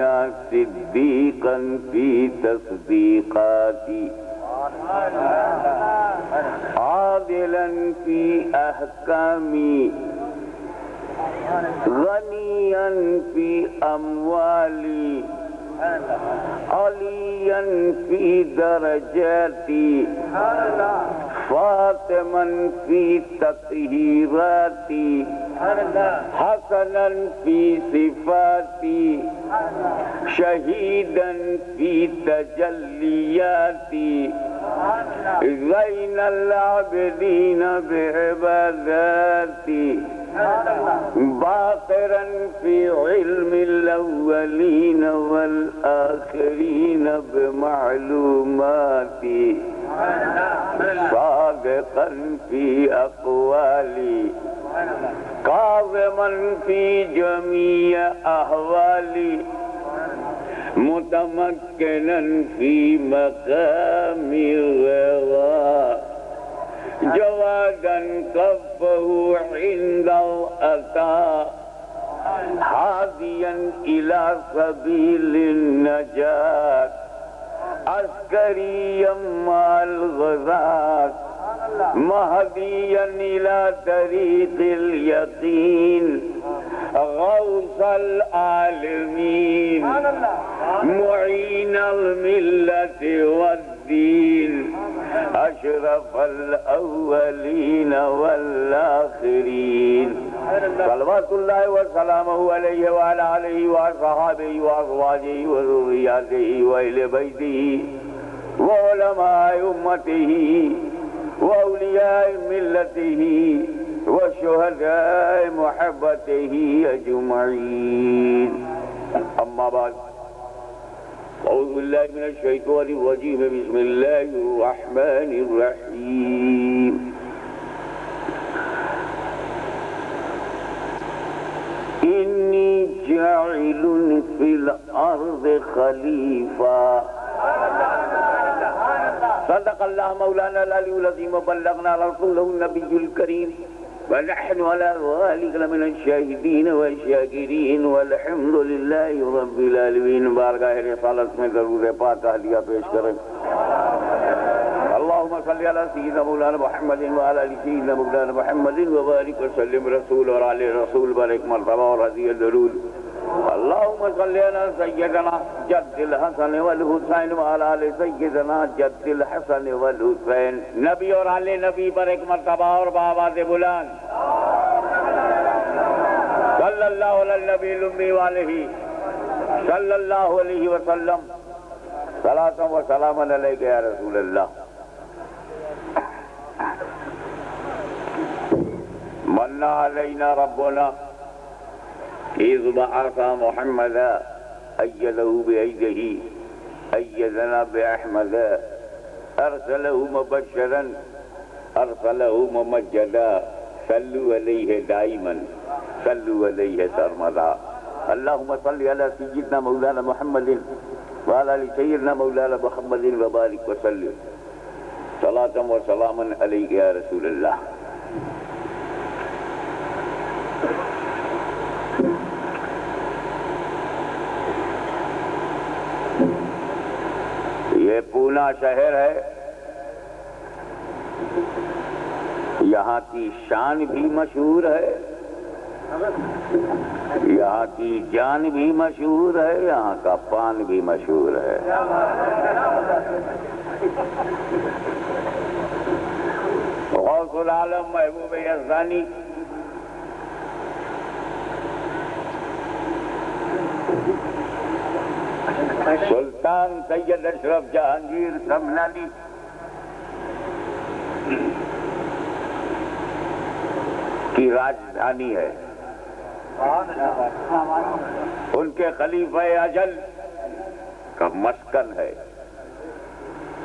صديقا في تصديقاته عادلا في أحكامه غنيا في أموالي عليا في درجاتي فاطما في تطهيراتي حسنا فی صفاتی شہیدا فی تجلیاتی زین العابدین بعباداتی باقرا فی علم الاولین والآخرین بمعلوماتی صادقا فی اقوالی قاضما فی جمیع احوالی متمکنا فی مقام الرضا جوادا کفہ عند العطاء هادیا الى سبیل النجاة عسکریا مع الغزاة مہدیا الى طریق الیقین غوث العالمین معین الملت والدین اشرف الاولین والآخرین صلوات اللہ وسلامہ علیہ وعلى آلہ وصحابہ وازواجہ وذریاتہ واہل بیتہ وعلماء امتہ وأولياء ملته وشهداء محبته أجمعين أما بعد أعوذ بالله من الشيطان الرجيم بسم الله الرحمن الرحيم إني جاعل في الأرض خليفة صدق اللہ مولانا العلی العظیم وبلغنا رسولہ النبی الکریم ونحن على ذلك لمن الشاہدین والشاکرین والحمد للہ رب العالمین. بارگاہ رسالت میں درود پاک اہلیہ پیش کریں. اللہم صلی علی سیدنا مولانا محمد وعلی آل سیدنا مولانا محمد وبارک وسلم. رسول اور آل رسول بارک مرتبہ اور رضی الدلول. اللہم صلی علی سیدنا جد الحسن والحسین وعلی آل سیدنا جد الحسن والحسین. نبی اور آل نبی پر ایک مرتبہ اور بآواز بلند صلی اللہ علی النبی الامی وآلہ صلی اللہ علیہ وسلم. صلاۃ و سلام علیک یا رسول اللہ. من علینا ربنا إذ بعث محمدا أيده بأيده أيدنا بأحمد أرسله مبشرا أرسله ممجدا صلوا عليه دائما صلوا عليه سرمدا. اللهم صل على سيدنا مولانا محمد وعلى آل سيدنا مولانا محمد وبارك وسلم. صلاة وسلاما عليك يا رسول الله. یہ پونا شہر ہے. یہاں کی شان بھی مشہور ہے, یہاں کی جان بھی مشہور ہے, یہاں کا پان بھی مشہور ہے. غوث العالم محبوب یزدانی سلطان سید اشرف جہانگیر سمنانی کی راجدھانی ہے. ان کے خلیفہ اجل کا مسکن ہے.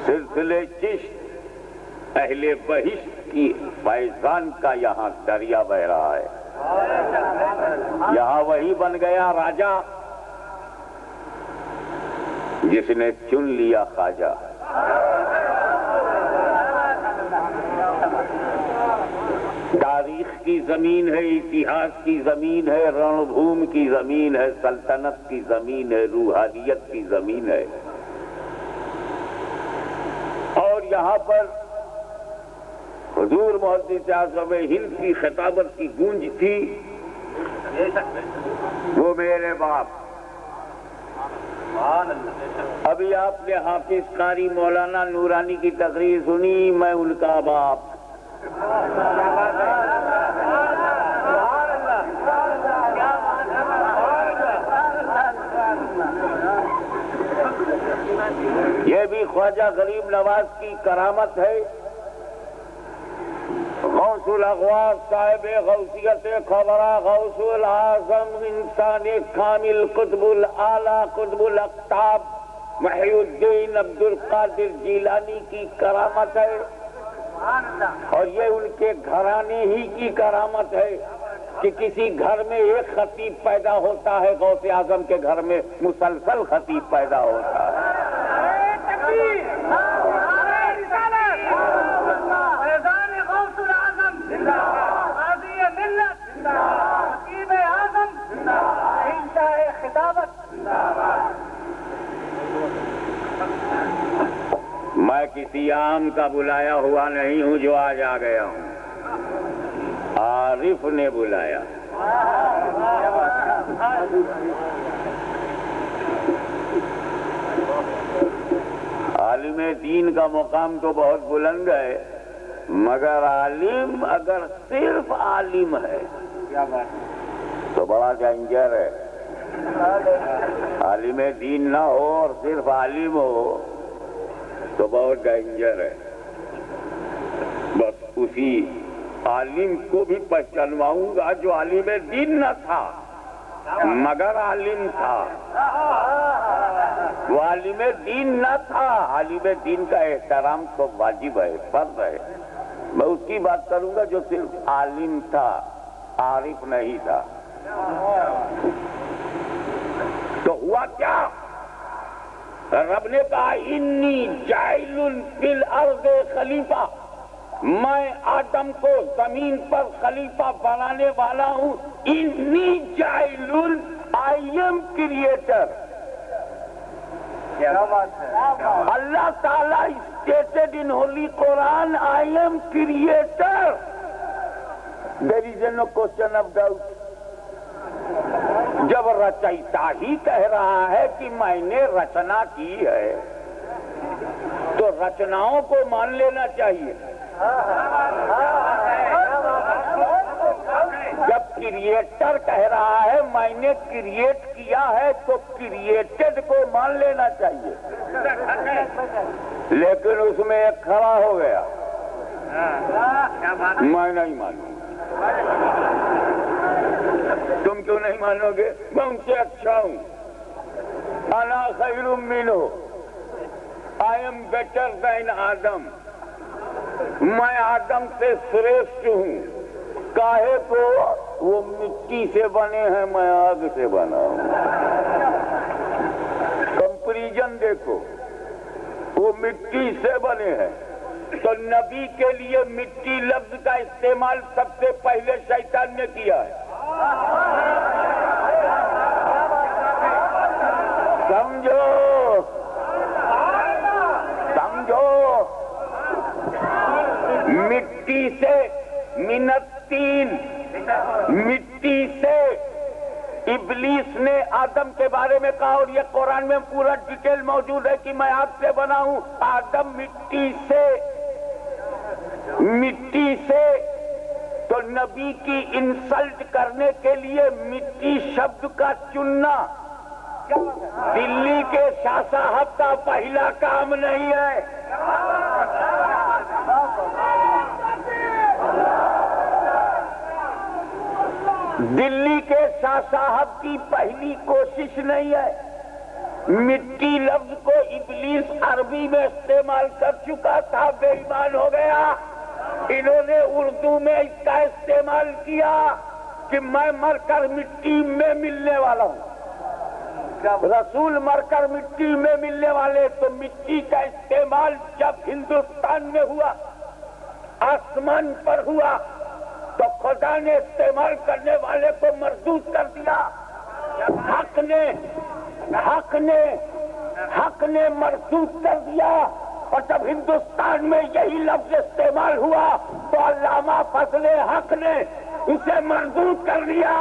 سلسلے چشت اہل بہشت کی فیضان کا یہاں دریا بہ رہا ہے. یہاں وہی بن گیا راجہ جس نے چن لیا خواجہ. تاریخ کی زمین ہے, اتہاس کی زمین ہے, رن بھوم کی زمین ہے, سلطنت کی زمین ہے, روحانیت کی زمین ہے. اور یہاں پر حضور محدث اعظم ہند کی خطابت کی گونج تھی. وہ میرے باپ. ابھی آپ نے حافظ قاری مولانا نورانی کی تقریر سنی, میں ان کا باپ. یہ بھی خواجہ غریب نواز کی کرامت ہے. غوث الاغواث صاحب غوثیت خبرہ غوث العظم انسان کامل قطب الاعلی قطب الاقطاب محی الدین عبد القادر جیلانی کی کرامت ہے. اور یہ ان کے گھرانے ہی کی کرامت ہے کہ کسی گھر میں ایک خطیب پیدا ہوتا ہے، غوث اعظم کے گھر میں مسلسل خطیب پیدا ہوتا ہے. میں کسی عام کا بلایا ہوا نہیں ہوں جو آج آ گیا ہوں، عارف نے بلایا. عالم دین کا مقام تو بہت بلند ہے، مگر عالم اگر صرف عالم ہے تو بڑا ڈینجر ہے. عالم دین نہ ہو اور صرف عالم ہو تو بہت ڈینجر ہے. بس اسی عالم کو بھی پہچانواؤں گا جو عالم دین نہ تھا مگر عالم تھا. وہ عالم دین نہ تھا، عالم دین کا احترام تو واجب ہے، فرض ہے. میں اس کی بات کروں گا جو صرف عالم تھا، عارف نہیں تھا. تو ہوا کیا؟ رب نے کہا انی جاعل فی الارض خلیفہ، میں آدم کو زمین پر خلیفہ بنانے والا ہوں. انی جاعل، آئی ایم کریٹر. اللہ تعالیٰ stated in holy Quran I am creator. There is no question of doubt. جب رچیتا ہی کہہ رہا ہے کہ میں نے رچنا کی ہے تو رچناؤں کو مان لینا چاہیے. جب کریٹر کہہ رہا ہے میں نے کریٹ کیا ہے تو کریٹڈ کو مان لینا چاہیے. لیکن اس میں ایک کھڑا ہو گیا، میں نہیں مانوں. تم کیوں نہیں مانو گے؟ میں ان سے اچھا ہوں. انا خیر منہ، آئی ایم بیٹر دین آدم. میں آدم سے شریشٹھ ہوں. کاہے کو؟ وہ مٹی سے بنے ہیں، میں آگ سے بنا ہوں. کمپریزن دیکھو، وہ مٹی سے بنے ہیں. تو نبی کے لیے مٹی لفظ کا استعمال سب سے پہلے شیطان نے کیا ہے. سمجھو سمجھو، مٹی سے منتین، مٹی سے ابلیس نے آدم کے بارے میں کہا، اور یہ قرآن میں پورا ڈیٹیل موجود ہے کہ میں آگ سے بنا ہوں. آدم مٹی سے، مٹی سے. تو نبی کی انسلٹ کرنے کے لیے مٹی شبد کا چننا دلی کے شاہ صاحب کا پہلا کام نہیں ہے. دلی کے شاہ صاحب کی پہلی کوشش نہیں ہے. مٹی لفظ کو ابلیس عربی میں استعمال کر چکا تھا، بے ایمان ہو گیا. انہوں نے اردو میں اس کا استعمال کیا کہ میں مر کر مٹی میں ملنے والا ہوں. رسول مر کر مٹی میں ملنے والے. تو مٹی کا استعمال جب ہندوستان میں ہوا، آسمان پر ہوا، تو خدا نے استعمال کرنے والے کو مردود کر دیا. حق نے مردود کر دیا. اور جب ہندوستان میں یہی لفظ استعمال ہوا تو علامہ فضل حق نے اسے مردود کر دیا.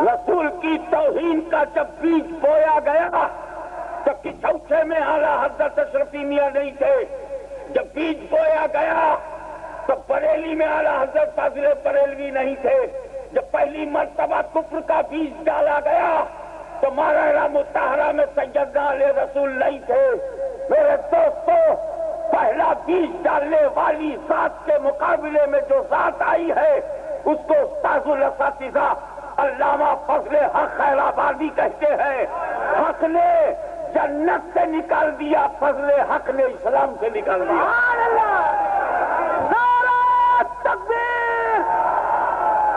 رسول کی توہین کا جب بیج بویا گیا تو کچھوچے میں اعلیٰ حضرت اشرفی میاں نہیں تھے. جب بیج بویا گیا تو بریلی میں اعلیٰ حضرت فاضل بریلوی نہیں تھے. جب پہلی مرتبہ کفر کا بیج ڈالا گیا تو مارا مطہرہ میں سیدنا علیہ رسول نہیں تھے. میرے دوستو، پہلا بیج ڈالنے والی ذات کے مقابلے میں جو ذات آئی ہے اس کو استاذ الاساتذہ علامہ فضل حق خیر آبادی کہتے ہیں. حق نے جنت سے نکال دیا، فضل حق نے اسلام سے نکال دیا. نعرہ تکبیر،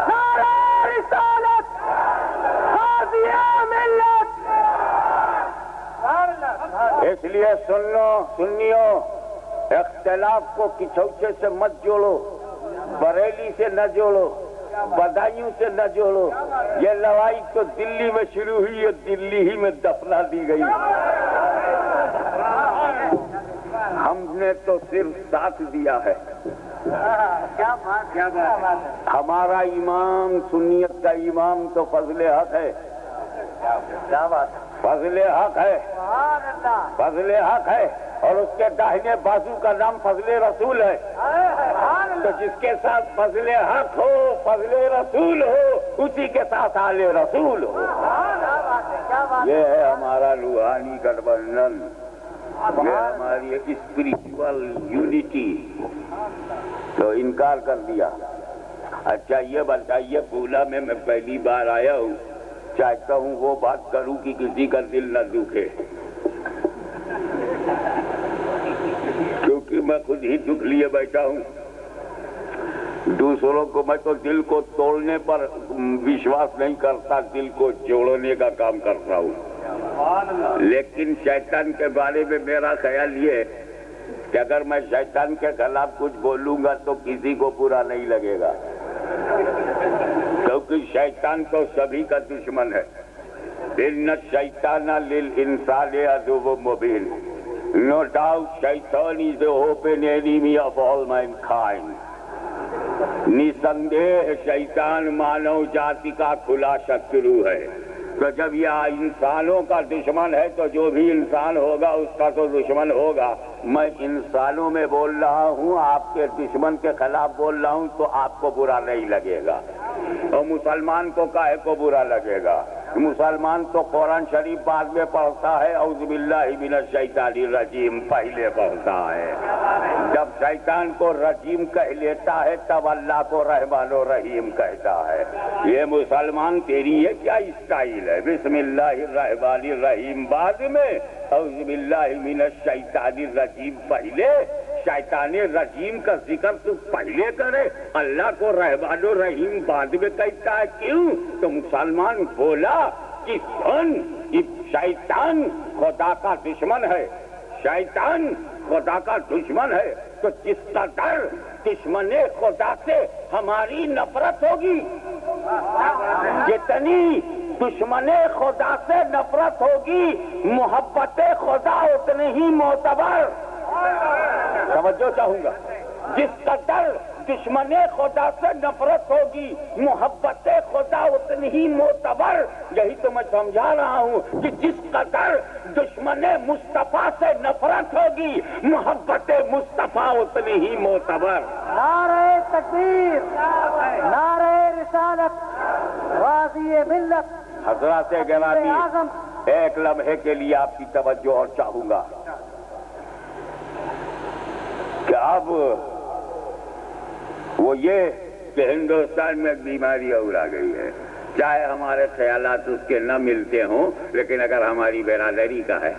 نعرہ رسالت، غازی ملت. اس لیے سنیوں، اختلاف کو کچھوچے سے مت جوڑو، بریلی سے نہ جوڑو، بدایوں سے نہ جوڑو. یہ لڑائی تو دلی میں شروع ہوئی ہے، دلی ہی میں دفنا دی گئی. ہم نے تو صرف ساتھ دیا ہے. ہمارا امام، سنیت کا امام تو فضل حق ہے. فضل حق ہے، فضل حق ہے، اور اس کے داہنے بازو کا نام فضل رسول ہے. تو جس کے ساتھ فضل حق ہو، فضل رسول ہو، اسی کے ساتھ آل رسول ہو. یہ ہے ہمارا روحانی گٹھبندھن، یہ ہماری اسپریچول یونٹی. تو انکار کر دیا. اچھا یہ بتائیے، پونا میں پہلی بار آیا ہوں، چاہتا ہوں وہ بات کروں کہ کسی کا دل نہ دکھے، کیونکہ میں خود ہی دکھ لیے بیٹھا ہوں. دوسروں کو میں تو دل کو توڑنے پر وشواس نہیں کرتا، دل کو جوڑنے کا کام کرتا ہوں. لیکن شیطان کے بارے میں میرا خیال یہ ہے کہ اگر میں شیطان کے خلاف کچھ بولوں گا تو کسی کو برا نہیں لگے گا، کیونکہ شیطان تو سبھی کا دشمن ہے. ان الشیطان للانسان عدو مبین. No doubt shaitan is the open enemy of all mankind. نسندیہ شیطان مانو جاتی کا کھلا شترو ہے. تو جب یہ انسانوں کا دشمن ہے تو جو بھی انسان ہوگا اس کا تو دشمن ہوگا. میں انسانوں میں بول رہا ہوں، آپ کے دشمن کے خلاف بول رہا ہوں تو آپ کو برا نہیں لگے گا. اور مسلمان کو کاہے کو برا لگے گا؟ مسلمان تو قرآن شریف بعد میں پڑھتا ہے، اعوذ باللہ من الشیطان الرجیم پہلے پڑھتا ہے. جب شیطان کو رجیم کہہ لیتا ہے تب اللہ کو رحمان و رحیم کہتا ہے. یہ مسلمان تیری یہ کیا اسٹائل ہے؟ بسم اللہ الرحمن الرحیم بعد میں، اعوذ باللہ من الشیطان الرجیم پہلے. شیطان رجیم کا ذکر تو پہلے کرے، اللہ کو رحمان و رحیم بعد میں کہتا ہے. کیوں؟ تو مسلمان بولا کہ شیطان خدا کا دشمن ہے، شیطان خدا کا دشمن ہے. تو جس کا ڈر دشمن خدا سے ہماری نفرت ہوگی، جتنی دشمن خدا سے نفرت ہوگی محبت خدا اتنی ہی معتبر. توجہ چاہوں گا. جس کا ڈر دشمن خدا سے نفرت ہوگی محبت خدا اتنی ہی معتبر. یہی تو میں سمجھا رہا ہوں کہ جس کا ڈر دشمن مصطفیٰ سے نفرت ہوگی محبت مصطفیٰ اتنی ہی معتبر. نعرہ تکبیر، نعرہ رسالت، غازی ملت. حضرات گرامی، ایک لمحے کے لیے آپ کی توجہ اور چاہوں گا کہ اب وہ یہ کہ ہندوستان میں ایک بیماری اور آ گئی ہے. چاہے ہمارے خیالات اس کے نہ ملتے ہوں، لیکن اگر ہماری برادری کا ہے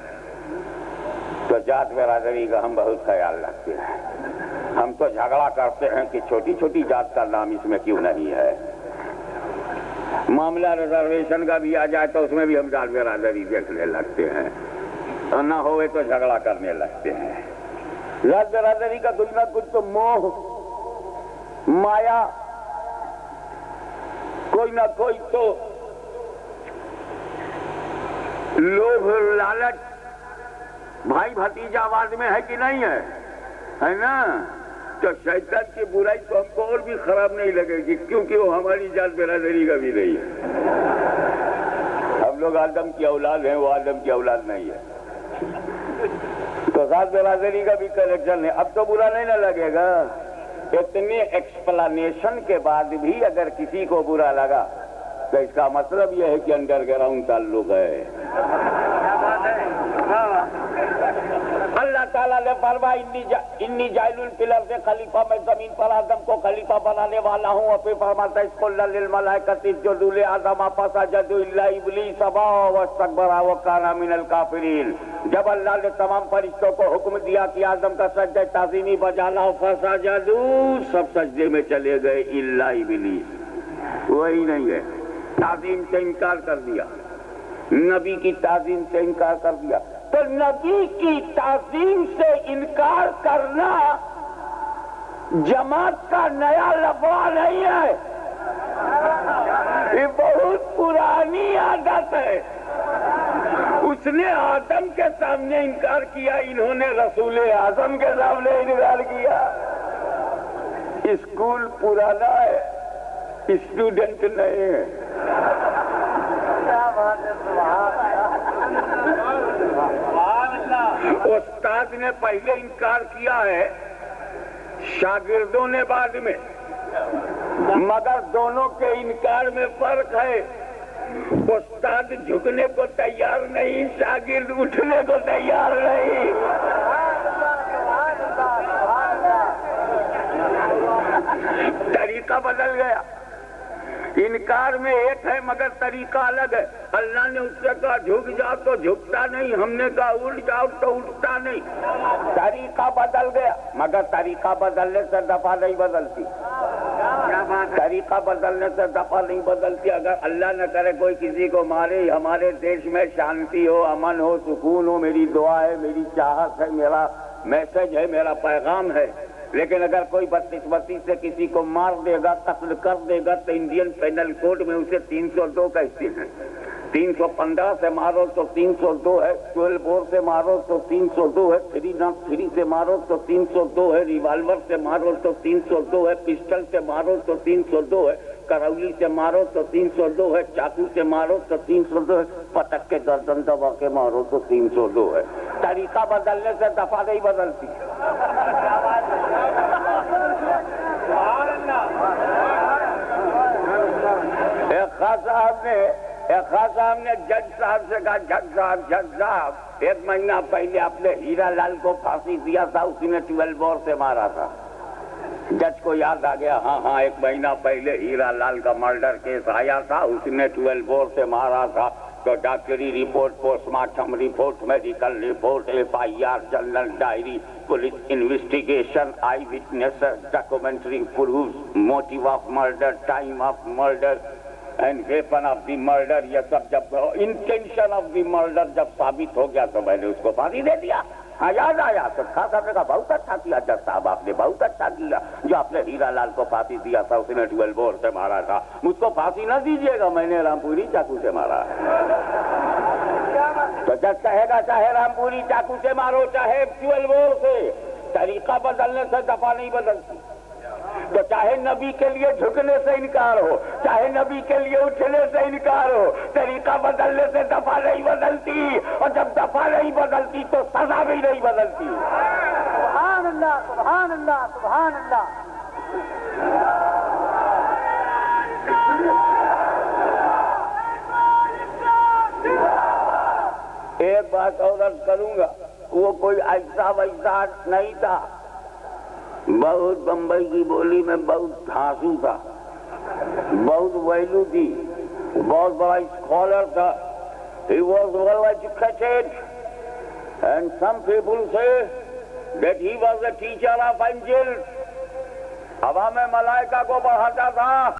تو جات برادری کا ہم بہت خیال رکھتے ہیں. ہم تو جھگڑا کرتے ہیں کہ چھوٹی چھوٹی جات کا نام اس میں کیوں نہیں ہے. معاملہ ریزرویشن کا بھی آ جائے تو اس میں بھی ہم جات برادری دیکھنے لگتے ہیں، اور نہ ہوئے تو جھگڑا کرنے لگتے ہیں. جات برادری کا کچھ نہ کچھ تو موہ، مایا، کوئی نہ کوئی تو لوبھ، لالچ بھائی بھتیجا آواز میں ہے کہ نہیں ہے نا؟ تو شیطان کی برائی تو ہم کو اور بھی خراب نہیں لگے گی، کیونکہ وہ ہماری جات برادری کا بھی نہیں ہے. ہم لوگ آدم کی اولاد ہیں، وہ آدم کی اولاد نہیں ہے. تو ذات برادری کا بھی کلیکشن ہے. اب تو برا نہیں نہ لگے گا. اتنے ایکسپلانیشن کے بعد بھی اگر کسی کو برا لگا تو اس کا مطلب یہ ہے کہ انڈر گراؤنڈ تعلق ہے. اللہ تعالیٰ نے فرمایا انی جاعل فی الارض خلیفہ، میں زمین پر آدم کو خلیفہ بنانے والا ہوں. اور پھر فرماتا ہے قلنا للملائکۃ اسجدوا لآدم فسجدوا الا ابلیس ابا واستکبر وکان من الکافرین. جب اللہ نے تمام فرشتوں کو حکم دیا کہ آدم کا سجدہ تعظیمی بجا لاؤ، فسجدوا، سب سجدے میں چلے گئے الا ابلیس، وہی نہیں گئے. تعظیم سے انکار کر دیا، نبی کی تعظیم سے انکار کر دیا. تو نبی کی تعظیم سے انکار کرنا جماعت کا نیا لفظ نہیں ہے، یہ بہت پرانی عادت ہے. اس نے آدم کے سامنے انکار کیا، انہوں نے رسول اعظم کے سامنے انکار کیا. اسکول پرانا ہے، اسٹوڈنٹ نئے ہیں. استاد نے پہلے انکار کیا ہے، شاگردوں نے بعد میں، مگر دونوں کے انکار میں فرق ہے. استاد جھکنے کو تیار نہیں، شاگرد اٹھنے کو تیار نہیں. طریقہ بدل گیا. انکار میں ایک ہے مگر طریقہ الگ ہے. اللہ نے اس سے کہا جھک جاؤ تو جھکتا نہیں، ہم نے کہا اٹھ جاؤ تو اٹھتا نہیں. طریقہ بدل گیا مگر طریقہ بدلنے سے دفعہ نہیں بدلتی. طریقہ بدلنے سے دفعہ نہیں بدلتی. اگر اللہ نہ کرے کوئی کسی کو مارے، ہمارے دیش میں شانتی ہو، امن ہو، سکون ہو، میری دعا ہے، میری چاہت ہے، میرا میسج ہے، میرا پیغام ہے. لیکن اگر کوئی بدقسمتی سے کسی کو مار دے گا، قتل کر دے گا، تو انڈین پینل کوڈ میں اسے 302 کہتے ہیں. 315 سے مارو تو 302 ہے، 12 بور سے مارو تو 302 ہے، 303 سے مارو تو 302 ہے، ریوالور سے مارو تو 302 ہے، پسٹل سے مارو تو 302 ہے، کرولی سے مارو تو 302 ہے، چاقو سے مارو تو 302 ہے، پٹک کے گردن دبا کے مارو تو 302 ہے. طریقہ بدلنے سے دفعہ نہیں بدلتی. ایک خاص صاحب نے جج صاحب سے کہا، جج صاحب 1 مہینہ پہلے آپ نے ہیرا لال کو پھانسی دیا تھا، اسی نے 12 بور سے مارا تھا. جج کو یاد آ گیا، ہاں 1 مہینہ پہلے ہیرا لال کا مرڈر کیس آیا تھا، اس نے 12 بور سے مارا تھا. تو ڈاکٹری report, post mortem report, medical report, FIR، general diary, police investigation, I witnesses, documentary proofs, motive of murder, time of murder and weapon of the murder, یہ سب جب انٹینشن آف دی مرڈر جب ثابت ہو گیا تو میں نے اس کو پھانسی دے دیا. ہاں یاد آیا تو خاص صاحب نے کہا بہت اچھا کیا جج صاحب، آپ نے بہت اچھا کیا جو آپ نے ہیرا لال کو پھانسی دیا تھا، اس نے 12 بور سے مارا تھا. مجھ کو پھانسی نہ دیجیے گا، میں نے رامپوری چاقو سے مارا ہے. تو جج کہے گا چاہے رامپوری چاقو سے مارو چاہے 12 بور سے، طریقہ بدلنے سے دفعہ نہیں بدلتی. تو چاہے نبی کے لیے جھکنے سے انکار ہو، چاہے نبی کے لیے اٹھنے سے انکار ہو، طریقہ بدلنے سے دفعہ نہیں بدلتی. اور جب دفعہ نہیں بدلتی تو سزا بھی نہیں بدلتی. سبحان اللہ، سبحان اللہ، سبحان اللہ. ایک بات اور عرض کروں گا، وہ کوئی ایسا ویسا نہیں تھا، بہت بمبئی کی بولی میں بہت دھانسو تھا، بہت ویلو تھی، بہت بڑا اسکالر تھا. He was well educated and some people say that he was a teacher of angels. عوام ملائکہ کو پڑھاتا تھا.